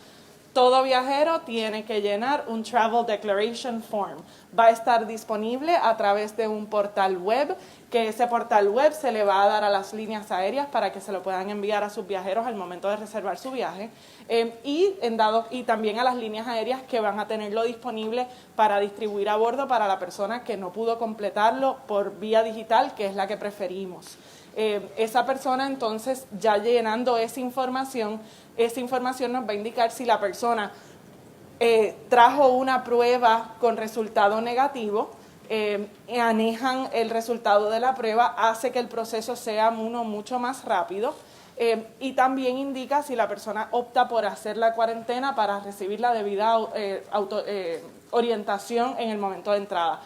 Todo viajero tiene que llenar un Travel Declaration Form. Va a estar disponible a través de un portal web, que ese portal web se le va a dar a las líneas aéreas para que se lo puedan enviar a sus viajeros al momento de reservar su viaje, y también a las líneas aéreas que van a tenerlo disponible para distribuir a bordo para la persona que no pudo completarlo por vía digital, que es la que preferimos. Esa persona entonces, ya llenando esa información nos va a indicar si la persona trajo una prueba con resultado negativo, anejan el resultado de la prueba, hace que el proceso sea uno mucho más rápido, y también indica si la persona opta por hacer la cuarentena para recibir la debida orientación en el momento de entrada.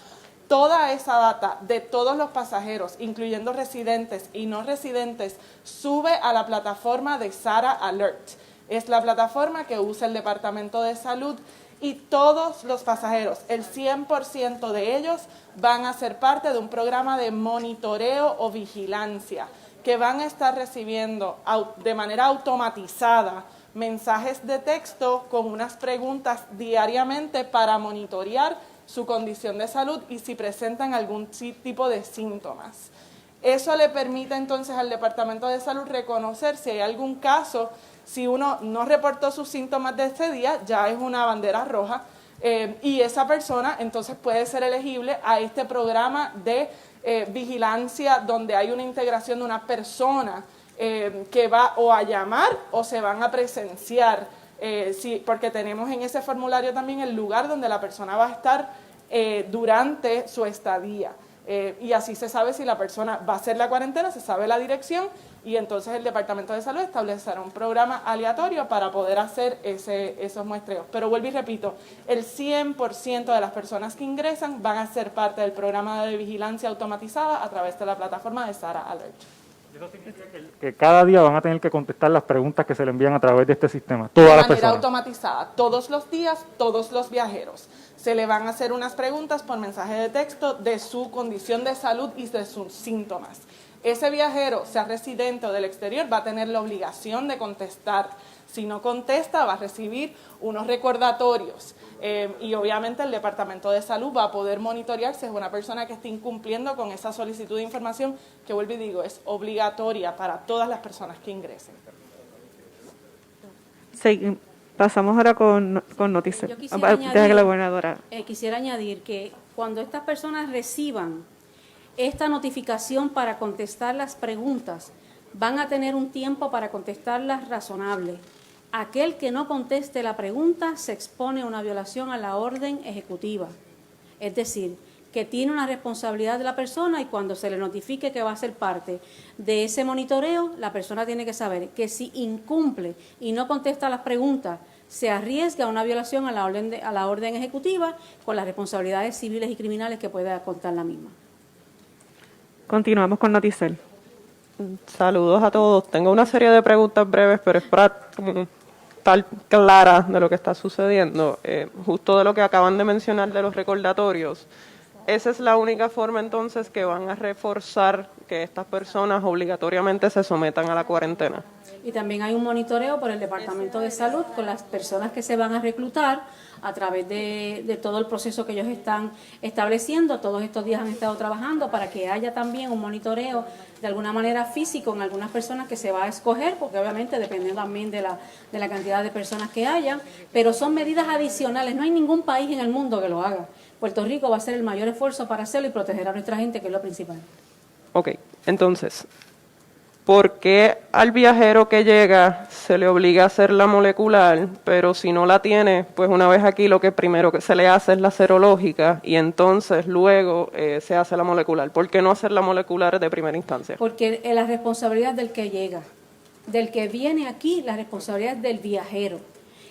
Toda esa data de todos los pasajeros, incluyendo residentes y no residentes, sube a la plataforma de SARA Alert. Es la plataforma que usa el Departamento de Salud y todos los pasajeros, el 100% de ellos, van a ser parte de un programa de monitoreo o vigilancia que van a estar recibiendo de manera automatizada mensajes de texto con unas preguntas diariamente para monitorear su condición de salud y si presentan algún tipo de síntomas. Eso le permite entonces al Departamento de Salud reconocer si hay algún caso, si uno no reportó sus síntomas de ese día, ya es una bandera roja, y esa persona entonces puede ser elegible a este programa de vigilancia donde hay una integración de una persona que va o a llamar o se van a presenciar, porque tenemos en ese formulario también el lugar donde la persona va a estar durante su estadía. Y así se sabe si la persona va a hacer la cuarentena, se sabe la dirección y entonces el Departamento de Salud establecerá un programa aleatorio para poder hacer esos muestreos. Pero vuelvo y repito, el 100% de las personas que ingresan van a ser parte del programa de vigilancia automatizada a través de la plataforma de SARA Alert. Eso significa que cada día van a tener que contestar las preguntas que se le envían a través de este sistema, todas las personas. De manera automatizada, todos los días, todos los viajeros. Se le van a hacer unas preguntas por mensaje de texto de su condición de salud y de sus síntomas. Ese viajero, sea residente o del exterior, va a tener la obligación de contestar. Si no contesta, va a recibir unos recordatorios. Y obviamente el Departamento de Salud va a poder monitorear si es una persona que esté incumpliendo con esa solicitud de información, que vuelvo y digo, es obligatoria para todas las personas que ingresen. Sí, pasamos ahora con noticias. Yo quisiera añadir que cuando estas personas reciban esta notificación para contestar las preguntas, van a tener un tiempo para contestarlas razonable. Aquel que no conteste la pregunta se expone a una violación a la orden ejecutiva. Es decir, que tiene una responsabilidad de la persona y cuando se le notifique que va a ser parte de ese monitoreo, la persona tiene que saber que si incumple y no contesta las preguntas, se arriesga a una violación a la orden ejecutiva con las responsabilidades civiles y criminales que pueda contar la misma. Continuamos con Noticel. Saludos a todos. Tengo una serie de preguntas breves, pero es para estar clara de lo que está sucediendo, justo de lo que acaban de mencionar de los recordatorios, esa es la única forma entonces que van a reforzar que estas personas obligatoriamente se sometan a la cuarentena. Y también hay un monitoreo por el Departamento de Salud con las personas que se van a reclutar a través de todo el proceso que ellos están estableciendo. Todos estos días han estado trabajando para que haya también un monitoreo de alguna manera físico en algunas personas que se va a escoger, porque obviamente depende también de la cantidad de personas que hayan, pero son medidas adicionales. No hay ningún país en el mundo que lo haga. Puerto Rico va a hacer el mayor esfuerzo para hacerlo y proteger a nuestra gente, que es lo principal. Ok, entonces, ¿por qué al viajero que llega se le obliga a hacer la molecular, pero si no la tiene, pues una vez aquí lo que primero que se le hace es la serológica y entonces luego se hace la molecular? ¿Por qué no hacer la molecular de primera instancia? Porque la responsabilidad del que llega, del que viene aquí, la responsabilidad es del viajero.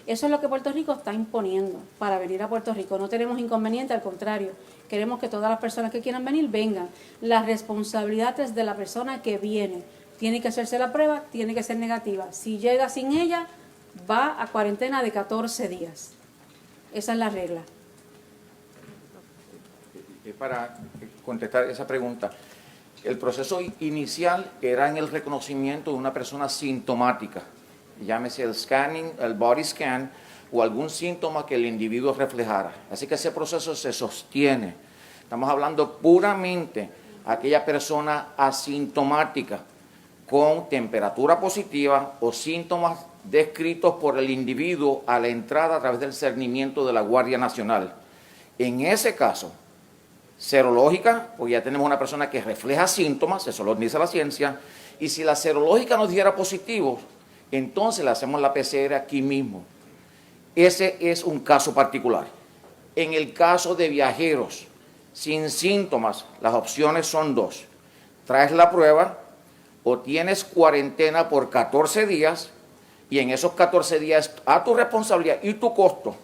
Eso es lo que Puerto Rico está imponiendo para venir a Puerto Rico. No tenemos inconveniente, al contrario. Queremos que todas las personas que quieran venir, vengan. La responsabilidad es de la persona que viene. Tiene que hacerse la prueba, tiene que ser negativa. Si llega sin ella, va a cuarentena de 14 días. Esa es la regla. Para contestar esa pregunta, el proceso inicial era en el reconocimiento de una persona sintomática. Llámese el scanning, el body scan o algún síntoma que el individuo reflejara. Así que ese proceso se sostiene. Estamos hablando puramente a aquella persona asintomática con temperatura positiva o síntomas descritos por el individuo a la entrada a través del cernimiento de la Guardia Nacional. En ese caso, serológica, pues ya tenemos una persona que refleja síntomas, eso lo dice la ciencia, y si la serológica nos diera positivo, entonces le hacemos la PCR aquí mismo. Ese es un caso particular. En el caso de viajeros sin síntomas, las opciones son dos. Traes la prueba o tienes cuarentena por 14 días y en esos 14 días a tu responsabilidad y tu costo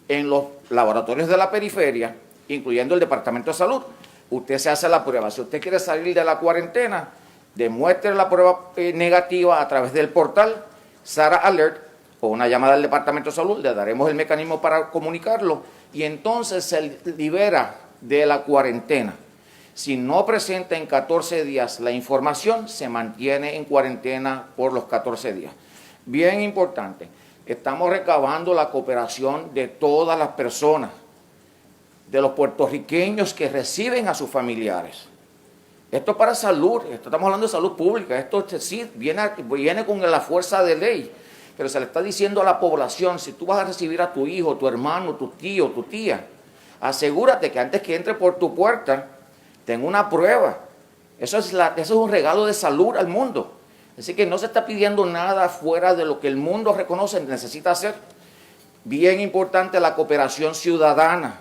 en los laboratorios de la periferia, incluyendo el Departamento de Salud, usted se hace la prueba. Si usted quiere salir de la cuarentena, demuestre la prueba negativa a través del portal SARA Alert o una llamada al Departamento de Salud, le daremos el mecanismo para comunicarlo y entonces se libera de la cuarentena. Si no presenta en 14 días la información, se mantiene en cuarentena por los 14 días. Bien importante, estamos recabando la cooperación de todas las personas, de los puertorriqueños que reciben a sus familiares. Esto es para salud, estamos hablando de salud pública, esto sí viene con la fuerza de ley, pero se le está diciendo a la población, si tú vas a recibir a tu hijo, tu hermano, tu tío, tu tía, asegúrate que antes que entre por tu puerta, tenga una prueba. Eso es un regalo de salud al mundo. Así que no se está pidiendo nada fuera de lo que el mundo reconoce, necesita hacer. Bien importante la cooperación ciudadana,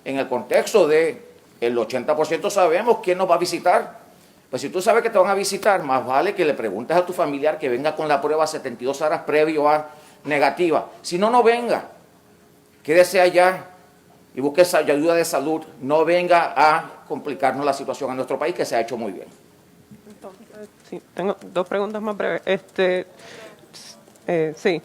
en el contexto de el 80% sabemos quién nos va a visitar. Pues si tú sabes que te van a visitar, más vale que le preguntes a tu familiar que venga con la prueba 72 horas previo a negativa. Si no, no venga. Quédese allá y busque esa ayuda de salud. No venga a complicarnos la situación en nuestro país, que se ha hecho muy bien. Entonces, sí, tengo dos preguntas más breves. Sí.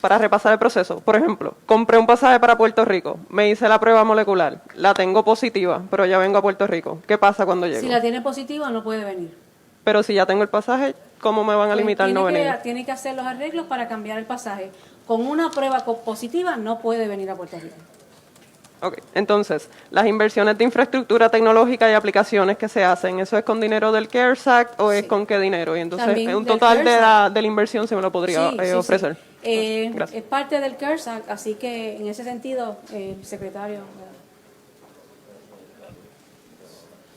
Para repasar el proceso, por ejemplo, compré un pasaje para Puerto Rico, me hice la prueba molecular, la tengo positiva, pero ya vengo a Puerto Rico. ¿Qué pasa cuando llego? Si la tiene positiva, no puede venir. Pero si ya tengo el pasaje, ¿cómo me van a limitar no venir? Tiene que hacer los arreglos para cambiar el pasaje. Con una prueba positiva no puede venir a Puerto Rico. Ok, entonces, las inversiones de infraestructura tecnológica y aplicaciones que se hacen, ¿eso es con dinero del CARES Act o es con qué dinero? Y entonces, También un total de la inversión, si me lo podría ofrecer. Es parte del CARES Act, así que en ese sentido, secretario.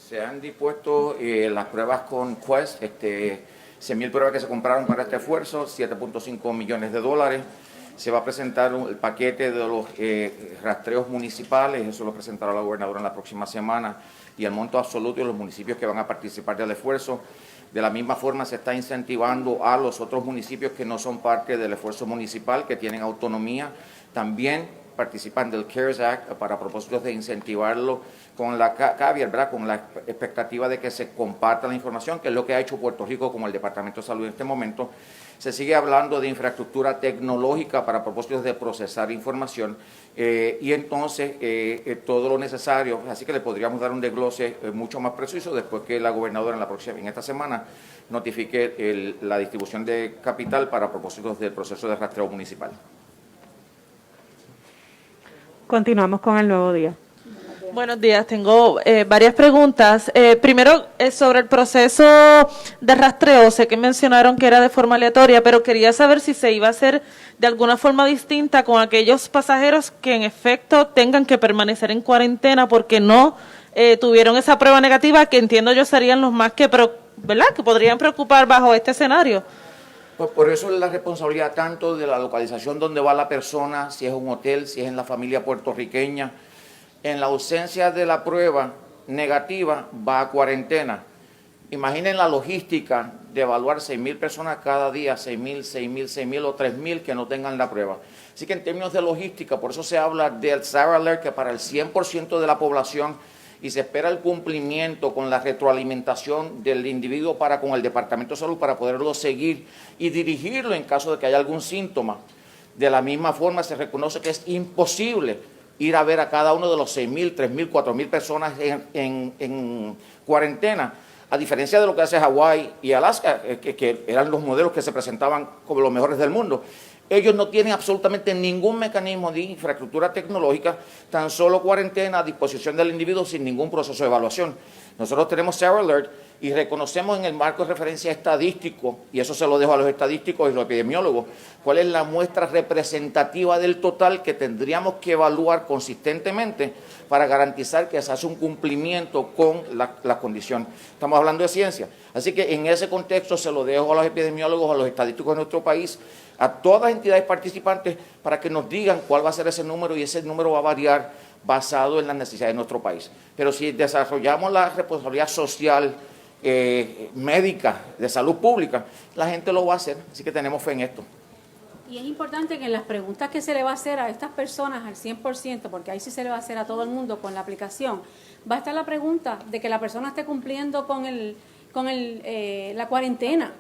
Se han dispuesto las pruebas con Quest, 100,000 pruebas que se compraron para este esfuerzo, $7.5 millones. Se va a presentar el paquete de los rastreos municipales, eso lo presentará la gobernadora en la próxima semana, y el monto absoluto de los municipios que van a participar del esfuerzo. De la misma forma se está incentivando a los otros municipios que no son parte del esfuerzo municipal, que tienen autonomía, también participan del CARES Act para propósitos de incentivarlo con la caveat, ¿verdad? Con la expectativa de que se comparta la información, que es lo que ha hecho Puerto Rico como el Departamento de Salud en este momento. Se sigue hablando de infraestructura tecnológica para propósitos de procesar información y entonces todo lo necesario, así que le podríamos dar un desglose mucho más preciso después que la gobernadora en esta semana notifique la distribución de capital para propósitos del proceso de rastreo municipal. Continuamos con el Nuevo Día. Buenos días, tengo varias preguntas. Primero, sobre el proceso de rastreo, sé que mencionaron que era de forma aleatoria, pero quería saber si se iba a hacer de alguna forma distinta con aquellos pasajeros que en efecto tengan que permanecer en cuarentena porque no tuvieron esa prueba negativa, que entiendo yo serían los más que, ¿verdad?, que podrían preocupar bajo este escenario. Pues por eso es la responsabilidad tanto de la localización donde va la persona, si es un hotel, si es en la familia puertorriqueña. En la ausencia de la prueba negativa, va a cuarentena. Imaginen la logística de evaluar 6,000 personas cada día, 6,000 o 3,000 que no tengan la prueba. Así que en términos de logística, por eso se habla del SARA Alert, que para el 100% de la población, y se espera el cumplimiento con la retroalimentación del individuo para con el Departamento de Salud para poderlo seguir y dirigirlo en caso de que haya algún síntoma. De la misma forma, se reconoce que es imposible ir a ver a cada uno de los 6,000, 3,000, 4,000 personas en cuarentena, a diferencia de lo que hace Hawái y Alaska, que eran los modelos que se presentaban como los mejores del mundo. Ellos no tienen absolutamente ningún mecanismo de infraestructura tecnológica, tan solo cuarentena a disposición del individuo sin ningún proceso de evaluación. Nosotros tenemos SARA Alert y reconocemos en el marco de referencia estadístico, y eso se lo dejo a los estadísticos y los epidemiólogos, cuál es la muestra representativa del total que tendríamos que evaluar consistentemente para garantizar que se hace un cumplimiento con la condición. Estamos hablando de ciencia. Así que en ese contexto se lo dejo a los epidemiólogos, a los estadísticos de nuestro país, a todas las entidades participantes para que nos digan cuál va a ser ese número, y ese número va a variar basado en las necesidades de nuestro país. Pero si desarrollamos la responsabilidad social, médica, de salud pública, la gente lo va a hacer, así que tenemos fe en esto. Y es importante que en las preguntas que se le va a hacer a estas personas al 100%, porque ahí sí se le va a hacer a todo el mundo con la aplicación, va a estar la pregunta de que la persona esté cumpliendo con la cuarentena.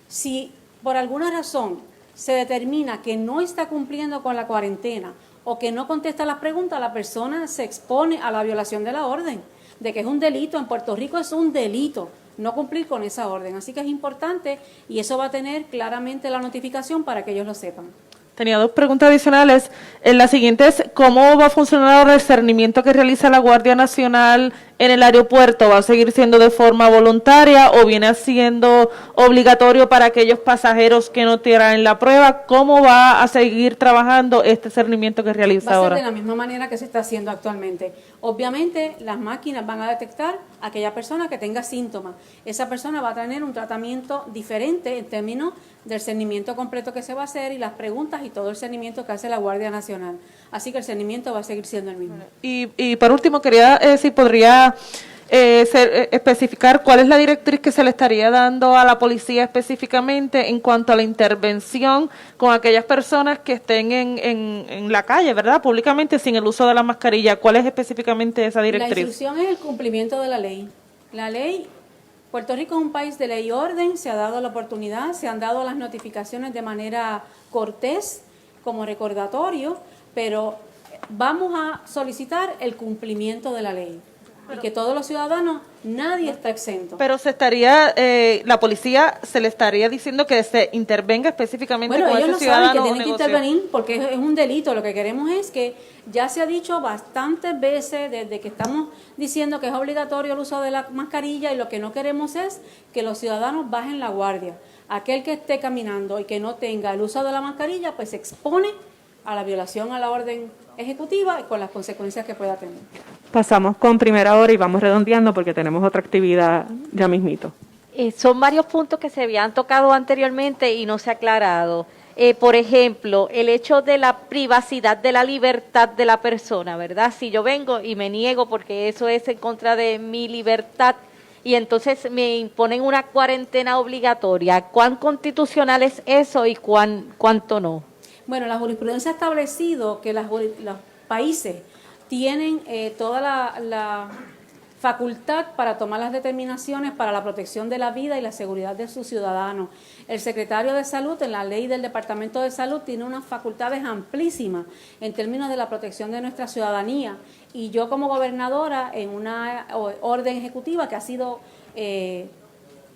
Si por alguna razón se determina que no está cumpliendo con la cuarentena o que no contesta las preguntas, la persona se expone a la violación de la orden, de que es un delito. En Puerto Rico es un delito no cumplir con esa orden. Así que es importante y eso va a tener claramente la notificación para que ellos lo sepan. Tenía dos preguntas adicionales. La siguiente es, ¿cómo va a funcionar el discernimiento que realiza la Guardia Nacional en el aeropuerto? ¿Va a seguir siendo de forma voluntaria o viene siendo obligatorio para aquellos pasajeros que no tienen la prueba? ¿Cómo va a seguir trabajando este discernimiento que realiza ahora? Va a ser de la misma manera que se está haciendo actualmente. Obviamente, las máquinas van a detectar a aquella persona que tenga síntomas. Esa persona va a tener un tratamiento diferente en términos del cernimiento completo que se va a hacer y las preguntas y todo el cernimiento que hace la Guardia Nacional. Así que el cernimiento va a seguir siendo el mismo. Y por último, quería si podría especificar cuál es la directriz que se le estaría dando a la policía específicamente en cuanto a la intervención con aquellas personas que estén en la calle, ¿verdad?, públicamente sin el uso de la mascarilla. ¿Cuál es específicamente esa directriz? La instrucción es el cumplimiento de la ley. La ley, Puerto Rico es un país de ley y orden, se ha dado la oportunidad, se han dado las notificaciones de manera cortés como recordatorio, pero vamos a solicitar el cumplimiento de la ley. Y que todos los ciudadanos, nadie está exento. Pero se estaría, la policía se le estaría diciendo que se intervenga específicamente con ese ciudadano. Bueno, ellos no saben que tienen que intervenir porque es un delito. Lo que queremos es que, ya se ha dicho bastantes veces desde que estamos diciendo que es obligatorio el uso de la mascarilla, y lo que no queremos es que los ciudadanos bajen la guardia. Aquel que esté caminando y que no tenga el uso de la mascarilla, pues se expone a la violación a la orden ejecutiva y con las consecuencias que pueda tener. Pasamos con primera hora y vamos redondeando porque tenemos otra actividad ya mismito. Son varios puntos que se habían tocado anteriormente y no se ha aclarado. Por ejemplo, el hecho de la privacidad de la libertad de la persona, ¿verdad? Si yo vengo y me niego porque eso es en contra de mi libertad y entonces me imponen una cuarentena obligatoria, ¿cuán constitucional es eso y cuánto no? Bueno, la jurisprudencia ha establecido que los países tienen toda la facultad para tomar las determinaciones para la protección de la vida y la seguridad de sus ciudadanos. El secretario de Salud, en la ley del Departamento de Salud, tiene unas facultades amplísimas en términos de la protección de nuestra ciudadanía. Y yo como gobernadora, en una orden ejecutiva que ha sido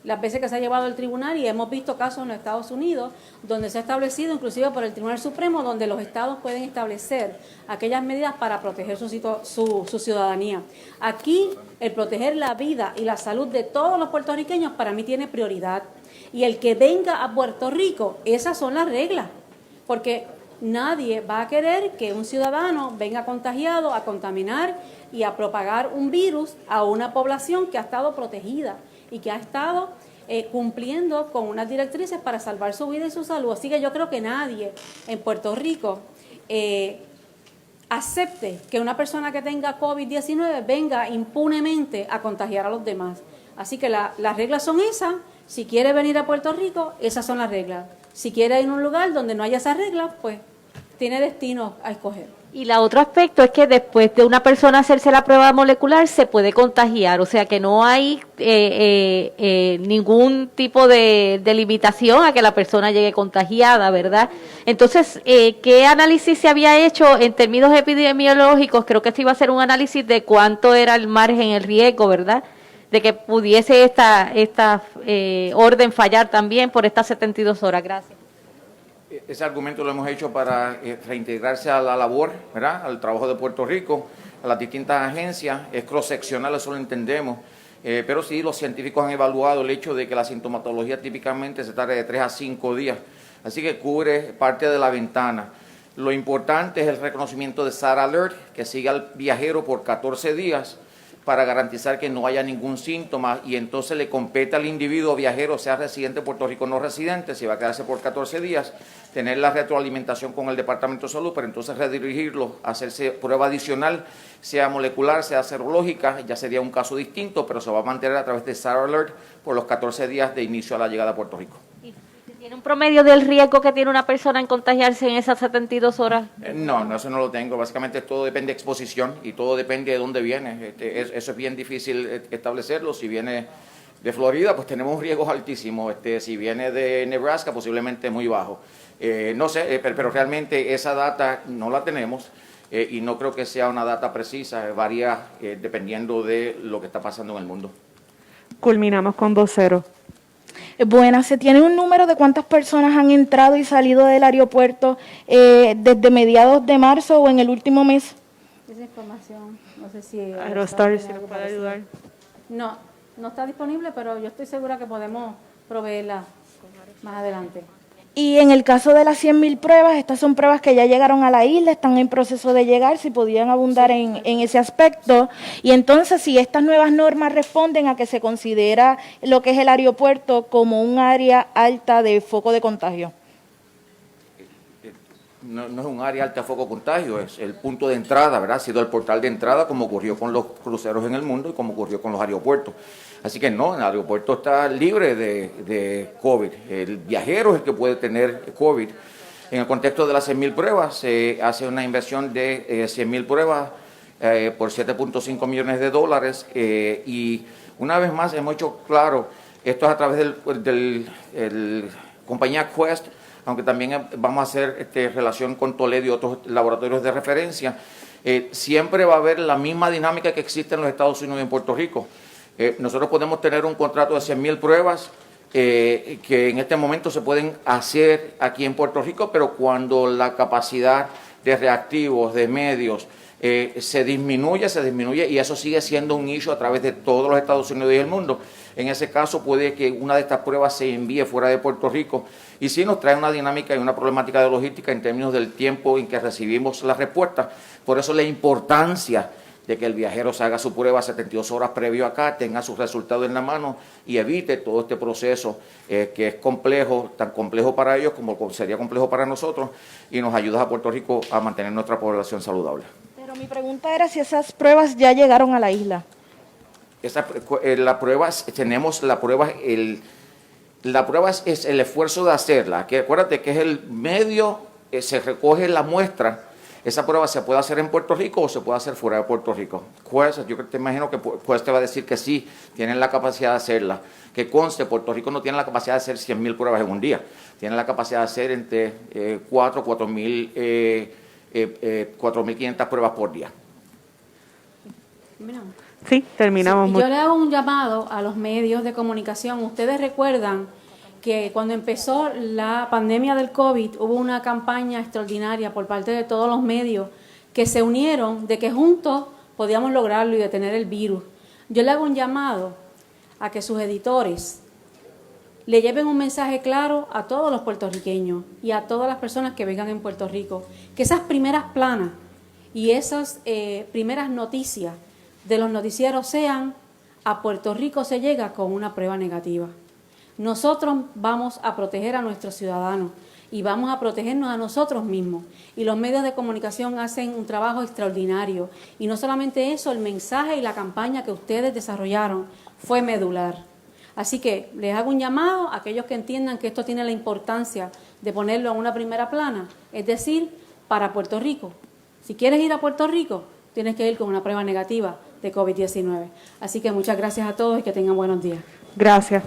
las veces que se ha llevado al tribunal, y hemos visto casos en los Estados Unidos donde se ha establecido, inclusive por el Tribunal Supremo, donde los estados pueden establecer aquellas medidas para proteger su ciudadanía. Aquí, el proteger la vida y la salud de todos los puertorriqueños para mí tiene prioridad. Y el que venga a Puerto Rico, esas son las reglas, porque nadie va a querer que un ciudadano venga contagiado a contaminar y a propagar un virus a una población que ha estado protegida y que ha estado cumpliendo con unas directrices para salvar su vida y su salud. Así que yo creo que nadie en Puerto Rico acepte que una persona que tenga COVID-19 venga impunemente a contagiar a los demás. Así que las reglas son esas. Si quiere venir a Puerto Rico, esas son las reglas. Si quiere ir a un lugar donde no haya esas reglas, pues tiene destino a escoger. Y el otro aspecto es que después de una persona hacerse la prueba molecular se puede contagiar, o sea que no hay ningún tipo de limitación a que la persona llegue contagiada, ¿verdad? Entonces, ¿qué análisis se había hecho en términos epidemiológicos? Creo que se iba a hacer un análisis de cuánto era el margen, el riesgo, ¿verdad?, de que pudiese esta orden fallar también por estas 72 horas. Gracias. Ese argumento lo hemos hecho para reintegrarse a la labor, ¿verdad?, al trabajo de Puerto Rico, a las distintas agencias. Es cross-seccional, eso lo entendemos, pero sí, los científicos han evaluado el hecho de que la sintomatología típicamente se tarda de 3 a 5 días, así que cubre parte de la ventana. Lo importante es el reconocimiento de SAR Alert, que sigue al viajero por 14 días, para garantizar que no haya ningún síntoma, y entonces le compete al individuo viajero, sea residente de Puerto Rico o no residente, si va a quedarse por 14 días, tener la retroalimentación con el Departamento de Salud, pero entonces redirigirlo a hacerse prueba adicional, sea molecular, sea serológica, ya sería un caso distinto, pero se va a mantener a través de SAR Alert por los 14 días de inicio a la llegada a Puerto Rico. ¿Tiene un promedio del riesgo que tiene una persona en contagiarse en esas 72 horas? No, eso no lo tengo. Básicamente todo depende de exposición y todo depende de dónde viene. Eso es bien difícil establecerlo. Si viene de Florida, pues tenemos riesgos altísimos. Si viene de Nebraska, posiblemente muy bajo. No sé, pero realmente esa data no la tenemos y no creo que sea una data precisa. Varía dependiendo de lo que está pasando en el mundo. Culminamos con 2-0. Buenas, ¿se tiene un número de cuántas personas han entrado y salido del aeropuerto desde mediados de marzo o en el último mes? Esa información, no sé si... Aerostar, si nos puede ayudar. No está disponible, pero yo estoy segura que podemos proveerla más adelante. Y en el caso de las 100.000 pruebas, estas son pruebas que ya llegaron a la isla, están en proceso de llegar, si podían abundar en ese aspecto. Y entonces, si estas nuevas normas responden a que se considera lo que es el aeropuerto como un área alta de foco de contagio. No es un área alta de foco de contagio, es el punto de entrada, ¿verdad? Ha sido el portal de entrada, como ocurrió con los cruceros en el mundo y como ocurrió con los aeropuertos. Así que no, el aeropuerto está libre de COVID. El viajero es el que puede tener COVID. En el contexto de las 100.000 pruebas, se hace una inversión de 100.000 pruebas por $7.5 millones y una vez más hemos hecho claro, esto es a través del compañía Quest, aunque también vamos a hacer relación con Toledo y otros laboratorios de referencia. Siempre va a haber la misma dinámica que existe en los Estados Unidos y en Puerto Rico. Nosotros podemos tener un contrato de 100.000 pruebas que en este momento se pueden hacer aquí en Puerto Rico, pero cuando la capacidad de reactivos, de medios, se disminuye y eso sigue siendo un issue a través de todos los Estados Unidos y el mundo. En ese caso puede que una de estas pruebas se envíe fuera de Puerto Rico y sí nos trae una dinámica y una problemática de logística en términos del tiempo en que recibimos la respuesta. Por eso la importancia de que el viajero se haga su prueba 72 horas previo acá, tenga sus resultados en la mano y evite todo este proceso que es complejo, tan complejo para ellos como sería complejo para nosotros, y nos ayuda a Puerto Rico a mantener nuestra población saludable. Pero mi pregunta era si esas pruebas ya llegaron a la isla. La prueba es el esfuerzo de hacerla, que acuérdate que es el medio se recoge la muestra, esa prueba se puede hacer en Puerto Rico o se puede hacer fuera de Puerto Rico. Juez, yo te imagino que juez te va a decir que sí, tienen la capacidad de hacerla. Que conste, Puerto Rico no tiene la capacidad de hacer 100.000 pruebas en un día. Tiene la capacidad de hacer entre 4.500 pruebas por día. Sí, terminamos. Yo le hago un llamado a los medios de comunicación. Ustedes recuerdan que cuando empezó la pandemia del COVID hubo una campaña extraordinaria por parte de todos los medios que se unieron de que juntos podíamos lograrlo y detener el virus. Yo le hago un llamado a que sus editores le lleven un mensaje claro a todos los puertorriqueños y a todas las personas que vengan en Puerto Rico, que esas primeras planas y esas primeras noticias de los noticieros sean: a Puerto Rico se llega con una prueba negativa. Nosotros vamos a proteger a nuestros ciudadanos y vamos a protegernos a nosotros mismos. Y los medios de comunicación hacen un trabajo extraordinario. Y no solamente eso, el mensaje y la campaña que ustedes desarrollaron fue medular. Así que les hago un llamado a aquellos que entiendan que esto tiene la importancia de ponerlo en una primera plana, es decir, para Puerto Rico. Si quieres ir a Puerto Rico, tienes que ir con una prueba negativa de COVID-19. Así que muchas gracias a todos y que tengan buenos días. Gracias.